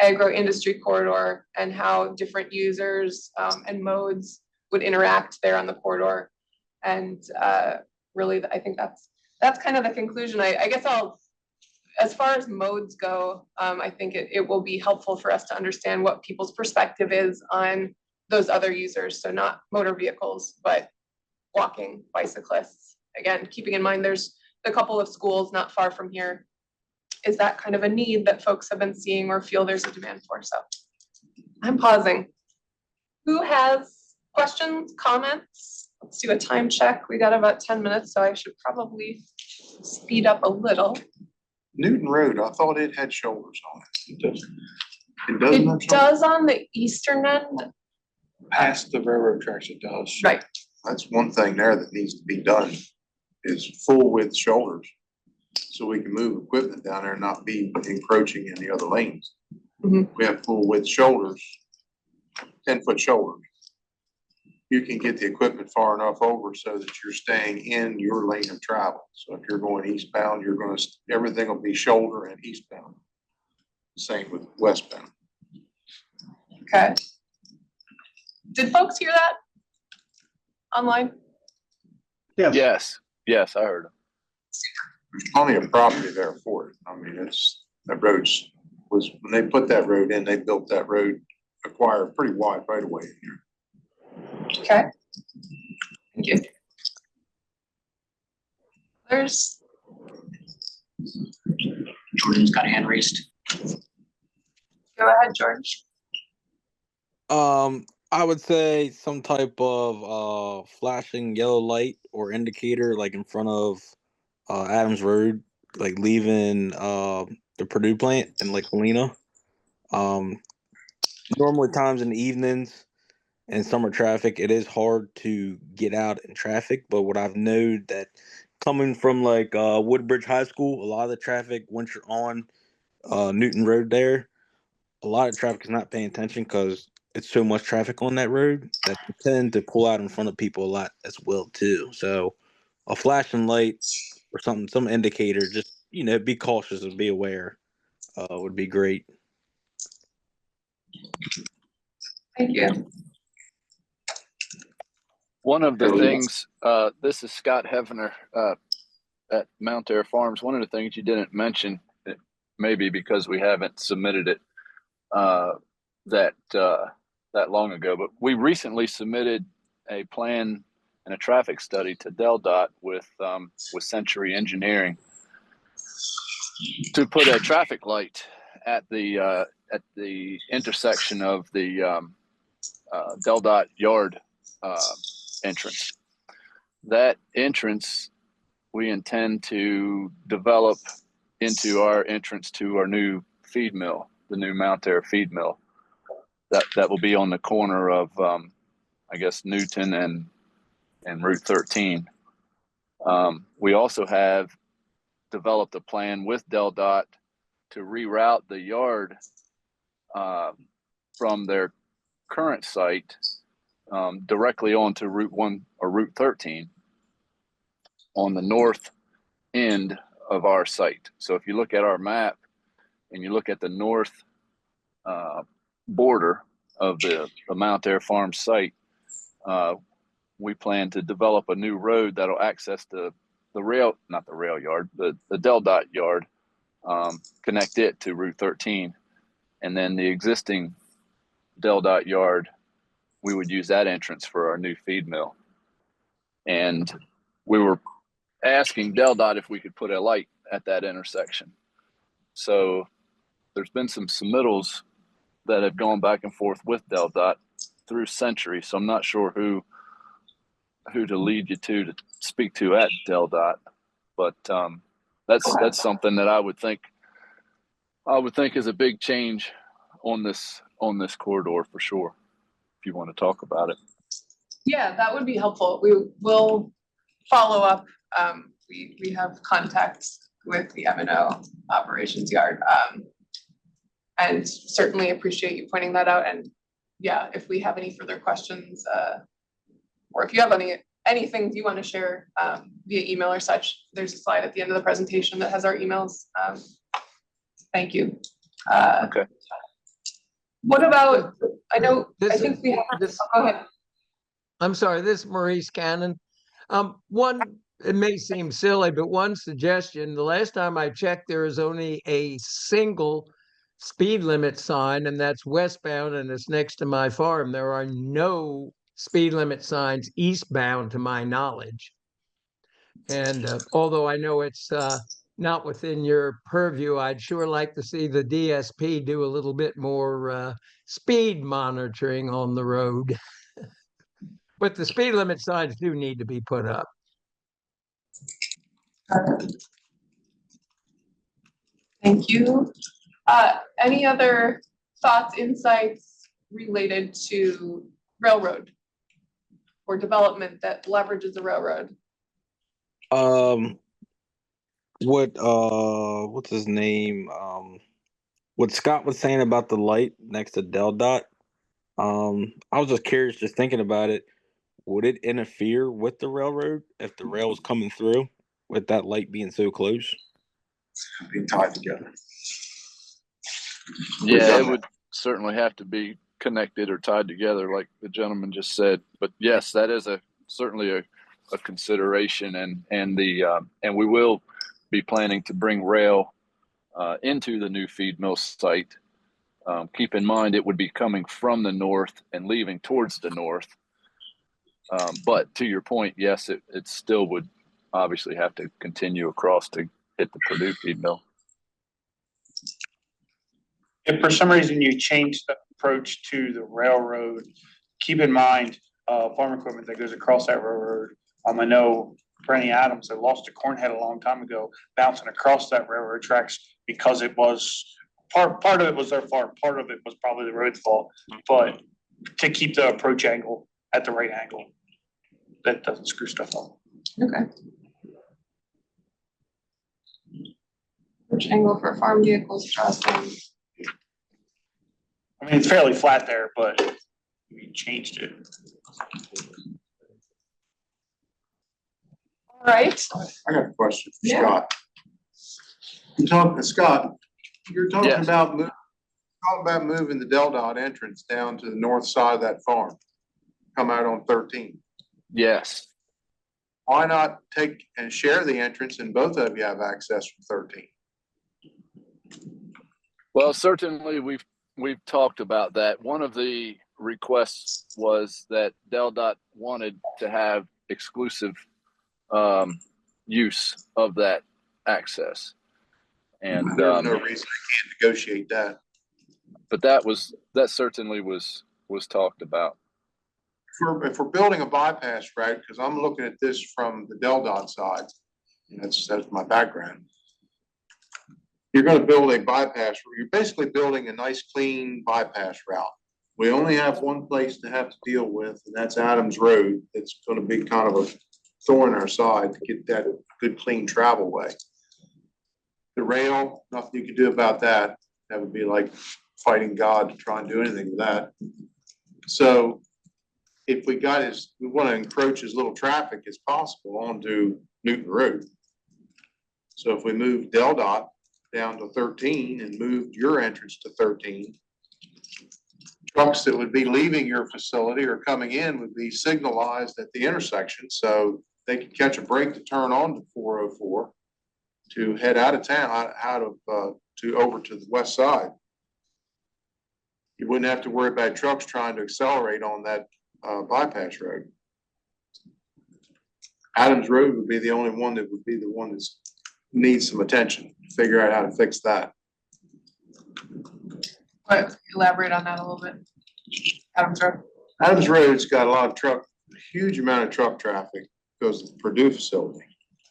[SPEAKER 1] agro-industry corridor and how different users and modes would interact there on the corridor. And really, I think that's kind of the conclusion. I guess as far as modes go, I think it will be helpful for us to understand what people's perspective is on those other users. So not motor vehicles, but walking, bicyclists. Again, keeping in mind there's a couple of schools not far from here. Is that kind of a need that folks have been seeing or feel there's a demand for? So I'm pausing. Who has questions, comments? Let's do a time check. We got about 10 minutes, so I should probably speed up a little.
[SPEAKER 3] Newton Road, I thought it had shoulders on it.
[SPEAKER 1] It does on the eastern end.
[SPEAKER 9] Past the railroad tracks, it does.
[SPEAKER 1] Right.
[SPEAKER 3] That's one thing there that needs to be done, is full width shoulders. So we can move equipment down there and not be encroaching in the other lanes.
[SPEAKER 1] Mhm.
[SPEAKER 3] We have full width shoulders, 10-foot shoulders. you can get the equipment far enough over so that you're staying in your lane of travel. So if you're going eastbound, everything will be shoulder and eastbound. Same with westbound.
[SPEAKER 1] Okay. Did folks hear that online?
[SPEAKER 6] Yes.
[SPEAKER 4] Yes, I heard him.
[SPEAKER 3] There's plenty of property there for it. I mean, when they put that road in, they built that road, acquired pretty wide right away in here.
[SPEAKER 1] Okay. Thank you. There's,
[SPEAKER 2] Jordan's got a hand raised.
[SPEAKER 1] go ahead, George.
[SPEAKER 8] I would say some type of flashing yellow light or indicator like in front of Adams Road, like leaving the Purdue plant in Lake Helena. Normally times in the evenings and summer traffic, it is hard to get out in traffic, but what I've known that coming from like Woodbridge High School, a lot of the traffic once you're on Newton Road there, a lot of traffic is not paying attention because it's so much traffic on that road that you tend to pull out in front of people a lot as well too. So a flashing light or something, some indicator, just be cautious and be aware would be great.
[SPEAKER 1] Thank you.
[SPEAKER 4] One of the things, this is Scott Hefner at Mount Air Farms. One of the things you didn't mention, maybe because we haven't submitted it that long ago, but we recently submitted a plan and a traffic study to DelDOT with Century Engineering to put a traffic light at the intersection of the DelDOT yard entrance. That entrance we intend to develop into our entrance to our new feed mill, the new Mount Air feed mill. That will be on the corner of I guess Newton and Route 13. We also have developed a plan with DelDOT to reroute the yard from their current site directly onto Route 1 or Route 13 on the north end of our site. So if you look at our map and you look at the north border of the Mount Air Farm site, we plan to develop a new road that'll access the DelDOT yard, connect it to Route 13, and then the existing DelDOT yard, we would use that entrance for our new feed mill. And we were asking DelDOT if we could put a light at that intersection. So there's been some submittals that have gone back and forth with DelDOT through Century. So I'm not sure who to lead you to speak to at DelDOT, but that's something that I would think is a big change on this corridor for sure. If you want to talk about it.
[SPEAKER 1] Yeah, that would be helpful. We will follow up. We have contacts with the M&O operations yard. And certainly appreciate you pointing that out. And yeah, if we have any further questions, or if you have anything you want to share via email or such, there's a slide at the end of the presentation that has our emails. Thank you.
[SPEAKER 4] Okay.
[SPEAKER 1] What about, I think we have, go ahead.
[SPEAKER 6] I'm sorry, this is Maurice Cannon. It may seem silly, but one suggestion, the last time I checked, there is only a single speed limit sign, and that's westbound, and it's next to my farm. There are no speed limit signs eastbound to my knowledge. And although I know it's not within your purview, I'd sure like to see the DSP do a little bit more speed monitoring on the road. But the speed limit signs do need to be put up.
[SPEAKER 1] Thank you. Any other thoughts, insights related to railroad or development that leverages the railroad?
[SPEAKER 8] What's his name? What Scott was saying about the light next to DelDOT. I was just curious, just thinking about it. would it interfere with the railroad if the rail was coming through with that light being so close?
[SPEAKER 3] Be tied together.
[SPEAKER 4] Yeah, it would certainly have to be connected or tied together, like the gentleman just said. But yes, that is certainly a consideration, and we will be planning to bring rail into the new feed mill site. Keep in mind, it would be coming from the north and leaving towards the north. But to your point, yes, it still would obviously have to continue across to hit the Purdue feed mill.
[SPEAKER 9] If for some reason you change the approach to the railroad, keep in mind, farm equipment that goes across that railroad. I know Brenny Adams, that lost a corn head a long time ago, bouncing across that railroad tracks because it was, part of it was their fault, part of it was probably the road's fault. But to keep the approach angle at the right angle, that doesn't screw stuff up.
[SPEAKER 1] Okay. Which angle for farm vehicles crossing?
[SPEAKER 9] I mean, it's fairly flat there, but we changed it.
[SPEAKER 1] All right.
[SPEAKER 3] I got a question for
[SPEAKER 1] Yeah.
[SPEAKER 3] Scott. Scott, you're talking
[SPEAKER 4] Yes.
[SPEAKER 3] about moving the Del Dot entrance down to the north side of that farm. Come out on 13.
[SPEAKER 4] Yes.
[SPEAKER 3] Why not take and share the entrance and both of you have access from 13?
[SPEAKER 4] Well, certainly we've talked about that. One of the requests was that Del Dot wanted to have exclusive use of that access. And
[SPEAKER 3] There's no reason I can't negotiate that.
[SPEAKER 4] but that certainly was talked about.
[SPEAKER 3] If we're building a bypass route, because I'm looking at this from the Del Dot side, and that's my background. You're going to build a bypass. You're basically building a nice, clean bypass route. We only have one place to have to deal with, and that's Adams Road. It's going to be kind of a thorn in our side to get that good, clean travel way. The rail, nothing you can do about that. That would be like fighting God to try and do anything with that. So if we want to encroach as little traffic as possible onto Newton Road. So if we move Del Dot down to 13 and moved your entrance to 13, trucks that would be leaving your facility or coming in would be signalized at the intersection, so they could catch a break to turn on to 404 to head out of town, over to the west side. You wouldn't have to worry about trucks trying to accelerate on that bypass road. Adams Road would be the only one that would be the one that needs some attention. Figure out how to fix that.
[SPEAKER 1] But elaborate on that a little bit. Adams Road.
[SPEAKER 3] Adams Road's got a huge amount of truck traffic because of the Purdue facility.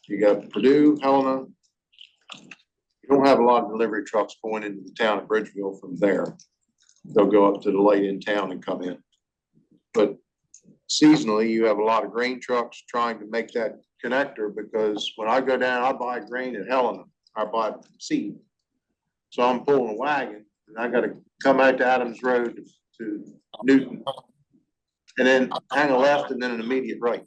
[SPEAKER 3] You got Purdue, Helena. You don't have a lot of delivery trucks going into the town of Bridgeville from there. They'll go up to the light in town and come in. But seasonally, you have a lot of grain trucks trying to make that connector, because when I go down, I buy grain at Helena, I buy seed. So I'm pulling a wagon and I gotta come out to Adams Road to Newton and then hang a left and then an immediate right.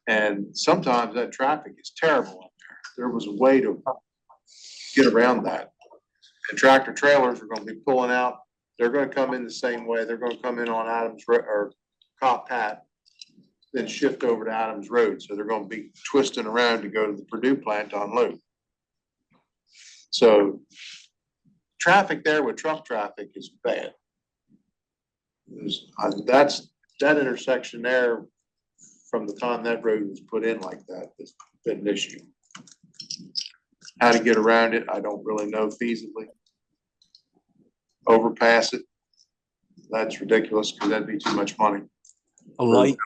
[SPEAKER 3] And sometimes that traffic is terrible up there. There was a way to get around that. And tractor trailers are gonna be pulling out. They're gonna come in the same way. They're gonna come in on Adams or Cop Pat, then shift over to Adams Road. So they're gonna be twisting around to go to the Purdue plant to unload. So traffic there with truck traffic is bad. That intersection there, from the time that road was put in like that, has been an issue. How to get around it, I don't really know feasibly. Overpass it, that's ridiculous because that'd be too much money.
[SPEAKER 8] A light.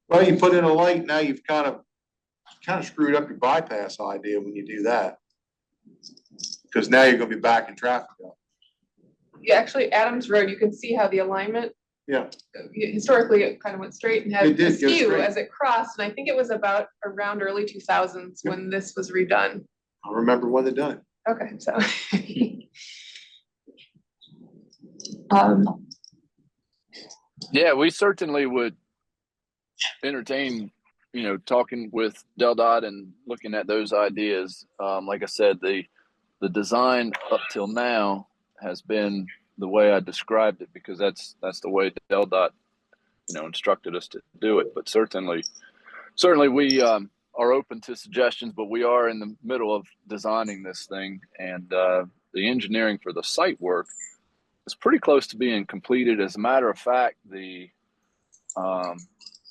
[SPEAKER 3] Well, you put in a light, now you've kind of screwed up your bypass idea when you do that. Because now you're gonna be backing traffic up.
[SPEAKER 1] Yeah, actually, Adams Road, you can see how the alignment,
[SPEAKER 3] Yeah,
[SPEAKER 1] historically, it kind of went straight and had
[SPEAKER 3] It did
[SPEAKER 1] a
[SPEAKER 3] go
[SPEAKER 1] skew
[SPEAKER 3] straight.
[SPEAKER 1] as it crossed. And I think it was about around early 2000s when this was redone.
[SPEAKER 3] I remember when they done it.
[SPEAKER 1] Okay, so.
[SPEAKER 4] Yeah, we certainly would entertain, talking with DelDOT and looking at those ideas. Like I said, the design up till now has been the way I described it because that's the way DelDOT, instructed us to do it. But certainly we are open to suggestions. But we are in the middle of designing this thing, and the engineering for the site work is pretty close to being completed. As a matter of fact, the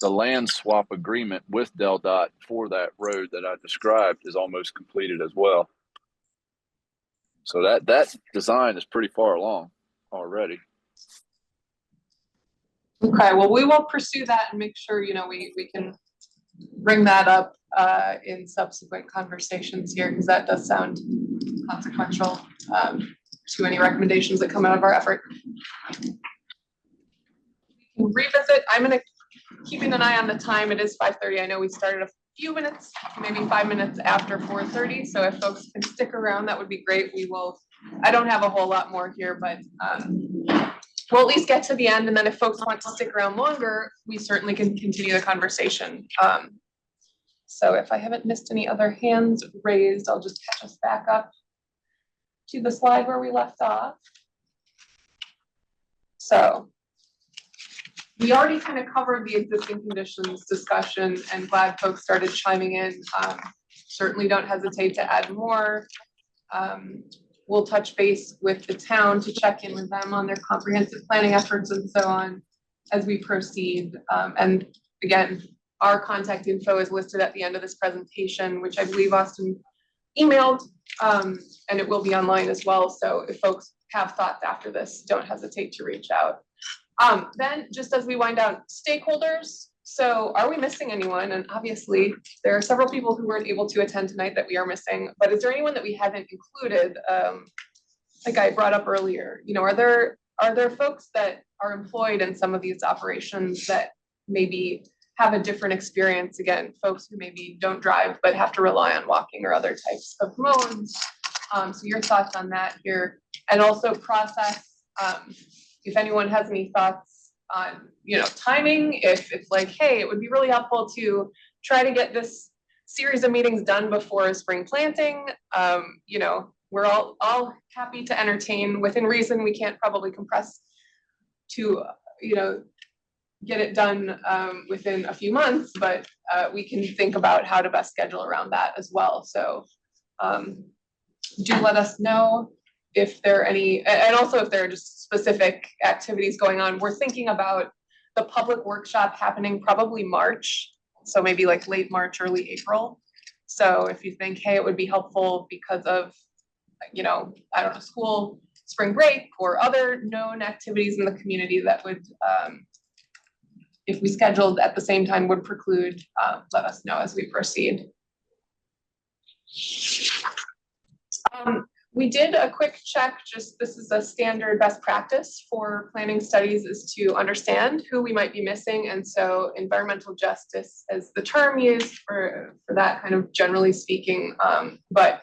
[SPEAKER 4] land swap agreement with DelDOT for that road that I described is almost completed as well. So that design is pretty far along already.
[SPEAKER 1] Okay, well, we will pursue that and make sure, we can bring that up in subsequent conversations here, because that does sound consequential to any recommendations that come out of our effort. We can revisit. I'm gonna keeping an eye on the time. It is 5:30. I know we started a few minutes, maybe 5 minutes after 4:30. So if folks can stick around, that would be great. We will. I don't have a whole lot more here, but we'll at least get to the end. And then if folks want to stick around longer, we certainly can continue the conversation. So if I haven't missed any other hands raised, I'll just catch us back up to the slide where we left off. So we already kind of covered the existing conditions discussion, and glad folks started chiming in. Certainly don't hesitate to add more. We'll touch base with the town to check in with them on their comprehensive planning efforts and so on as we proceed. And again, our contact info is listed at the end of this presentation, which I believe Austin emailed, and it will be online as well. So if folks have thoughts after this, don't hesitate to reach out. Then just as we wind down, stakeholders. So are we missing anyone? And obviously there are several people who weren't able to attend tonight that we are missing, but is there anyone that we haven't included? Like I brought up earlier, are there folks that are employed in some of these operations that maybe have a different experience? Again, folks who maybe don't drive, but have to rely on walking or other types of modes. So your thoughts on that here, and also process, if anyone has any thoughts on, timing, if it's like, hey, it would be really helpful to try to get this series of meetings done before spring planting. We're all happy to entertain within reason. We can't probably compress to, get it done within a few months, but we can think about how to best schedule around that as well. So do let us know if there are any, and also if there are just specific activities going on. We're thinking about the public workshop happening probably March, so maybe like late March, early April. So if you think, hey, it would be helpful because of, I don't know, school, spring break, or other known activities in the community that would, if we scheduled at the same time, would preclude, let us know as we proceed. We did a quick check, this is a standard best practice for planning studies, is to understand who we might be missing. And so environmental justice is the term used for that, kind of generally speaking. But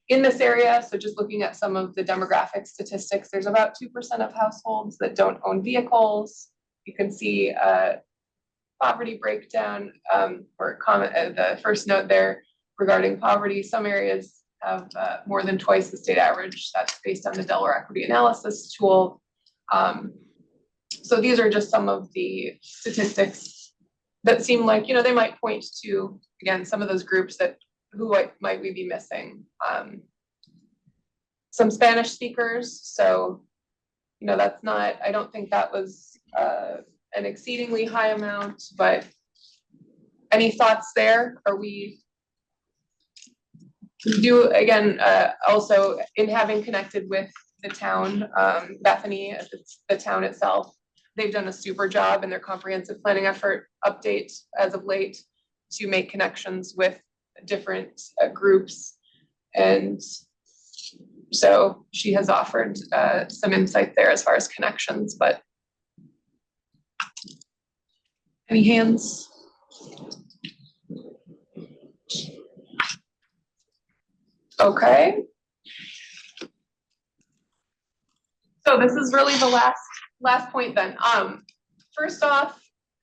[SPEAKER 1] in this area, so just looking at some of the demographic statistics, there's about 2% of households that don't own vehicles. You can see poverty breakdown, or comment, the first note there regarding poverty. Some areas have more than twice the state average. That's based on the Delaware Equity Analysis tool. So these are just some of the statistics that seem like, they might point to, again, some of those groups that who might we be missing. Some Spanish speakers. So, that's not, I don't think that was an exceedingly high amount, but any thoughts there? Are we do, again, also in having connected with the town, Bethany, the town itself, they've done a super job in their comprehensive planning effort update as of late to make connections with different groups. And so she has offered some insight there as far as connections, but any hands? Okay. So this is really the last point then. first off,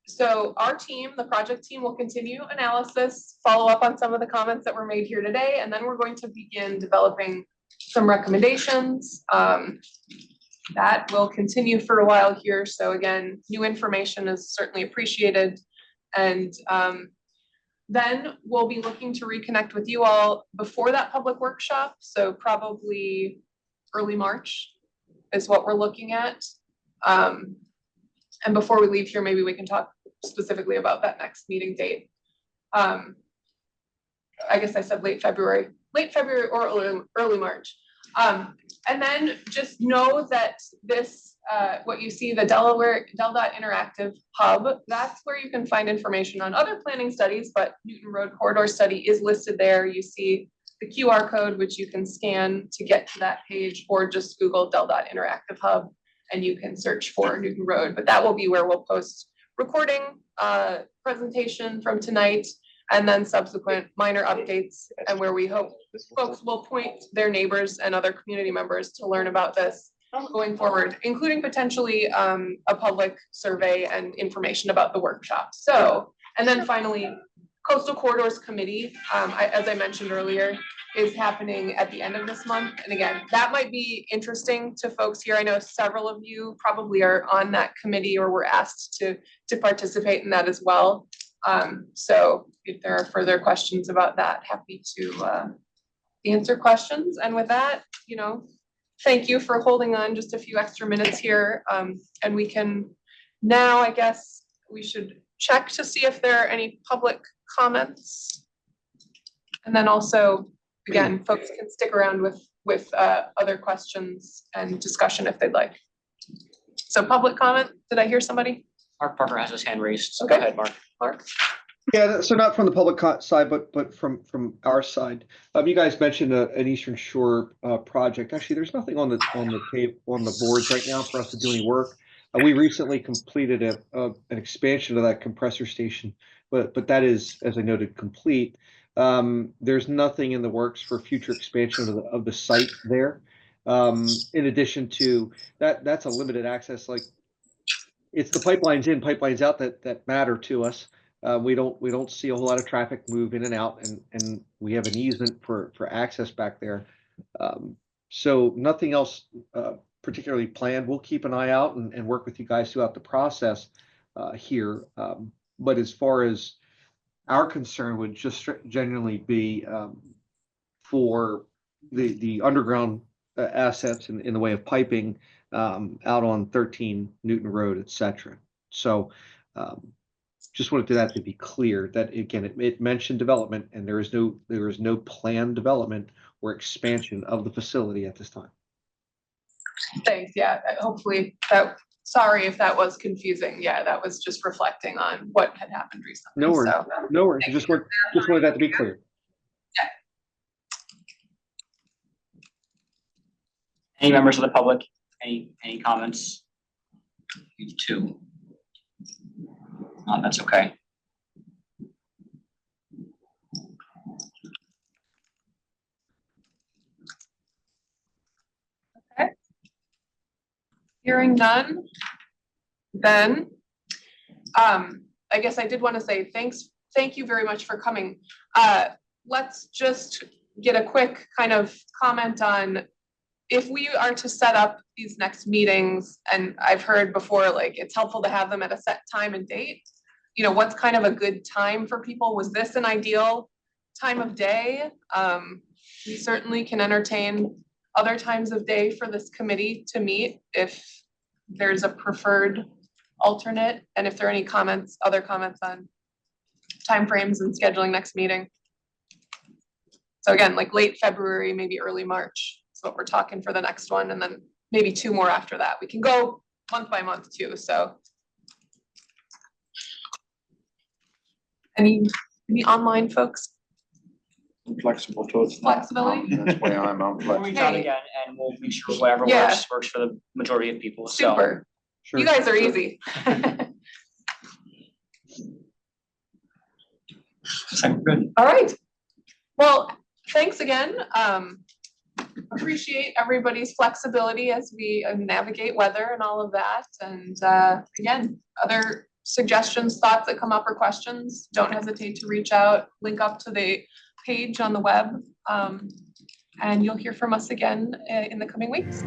[SPEAKER 1] so our team, the project team, will continue analysis, follow up on some of the comments that were made here today, and then we're going to begin developing some recommendations. That will continue for a while here. So again, new information is certainly appreciated. And then we'll be looking to reconnect with you all before that public workshop. So probably early March is what we're looking at. And before we leave here, maybe we can talk specifically about that next meeting date. I guess I said late February or early March. And then just know that this, what you see, the Del.Dot Interactive Hub, that's where you can find information on other planning studies, but Newton Road Corridor Study is listed there. You see the QR code, which you can scan to get to that page, or just Google Del.Dot Interactive Hub, and you can search for Newton Road. But that will be where we'll post recording, presentation from tonight, and then subsequent minor updates, and where we hope folks will point their neighbors and other community members to learn about this going forward, including potentially a public survey and information about the workshop. So, and then finally, Coastal Corridors Committee, as I mentioned earlier, is happening at the end of this month. And again, that might be interesting to folks here. I know several of you probably are on that committee or were asked to participate in that as well. So if there are further questions about that, happy to answer questions. And with that, thank you for holding on just a few extra minutes here. And we can now, I guess, we should check to see if there are any public comments. And then also, again, folks can stick around with other questions and discussion if they'd like. So public comment, did I hear somebody?
[SPEAKER 2] Mark Parker has his hand raised. So
[SPEAKER 1] Okay.
[SPEAKER 2] Go ahead, Mark.
[SPEAKER 1] Mark?
[SPEAKER 10] Yeah, so not from the public side, but from our side. You guys mentioned an Eastern Shore project. Actually, there's nothing on the boards right now for us to do any work. We recently completed an expansion of that compressor station, but that is, as I noted, complete. There's nothing in the works for future expansion of the site there. In addition to that, that's a limited access. Like, it's the pipelines in, pipelines out that matter to us. We don't see a whole lot of traffic move in and out, and we have an easement for access back there. So nothing else particularly planned. We'll keep an eye out and work with you guys throughout the process here. But as far as our concern would just genuinely be for the underground assets in the way of piping out on 13 Newton Road, etc. So just wanted that to be clear that, again, it mentioned development, and there is no planned development or expansion of the facility at this time.
[SPEAKER 1] Thanks. Yeah, hopefully that, sorry if that was confusing. Yeah, that was just reflecting on what had happened recently.
[SPEAKER 10] No worries.
[SPEAKER 1] So,
[SPEAKER 10] No worries. Just wanted that to be clear.
[SPEAKER 2] Any members of the public? Any comments? You too. That's okay.
[SPEAKER 1] Okay. Hearing none, then I guess I did want to say thank you very much for coming. Let's just get a quick kind of comment on if we are to set up these next meetings, and I've heard before, like, it's helpful to have them at a set time and date. What's kind of a good time for people? Was this an ideal time of day? We certainly can entertain other times of day for this committee to meet if there's a preferred alternate, and if there are any other comments on timeframes and scheduling next meeting. So again, like late February, maybe early March is what we're talking for the next one, and then maybe 2 more after that. We can go month by month too, so. Any online folks?
[SPEAKER 3] I'm flexible to it.
[SPEAKER 1] Flexibility?
[SPEAKER 3] That's why I'm
[SPEAKER 2] We'll
[SPEAKER 3] flexible.
[SPEAKER 2] reach out
[SPEAKER 1] Hey.
[SPEAKER 2] again and we'll make sure whatever
[SPEAKER 1] Yeah.
[SPEAKER 2] works for the majority of people. So
[SPEAKER 1] Super.
[SPEAKER 10] Sure.
[SPEAKER 1] You guys are easy.
[SPEAKER 2] good.
[SPEAKER 1] All right. Well, thanks again. appreciate everybody's flexibility as we navigate weather and all of that. And again, other suggestions, thoughts that come up or questions, don't hesitate to reach out, link up to the page on the web. And you'll hear from us again in the coming weeks.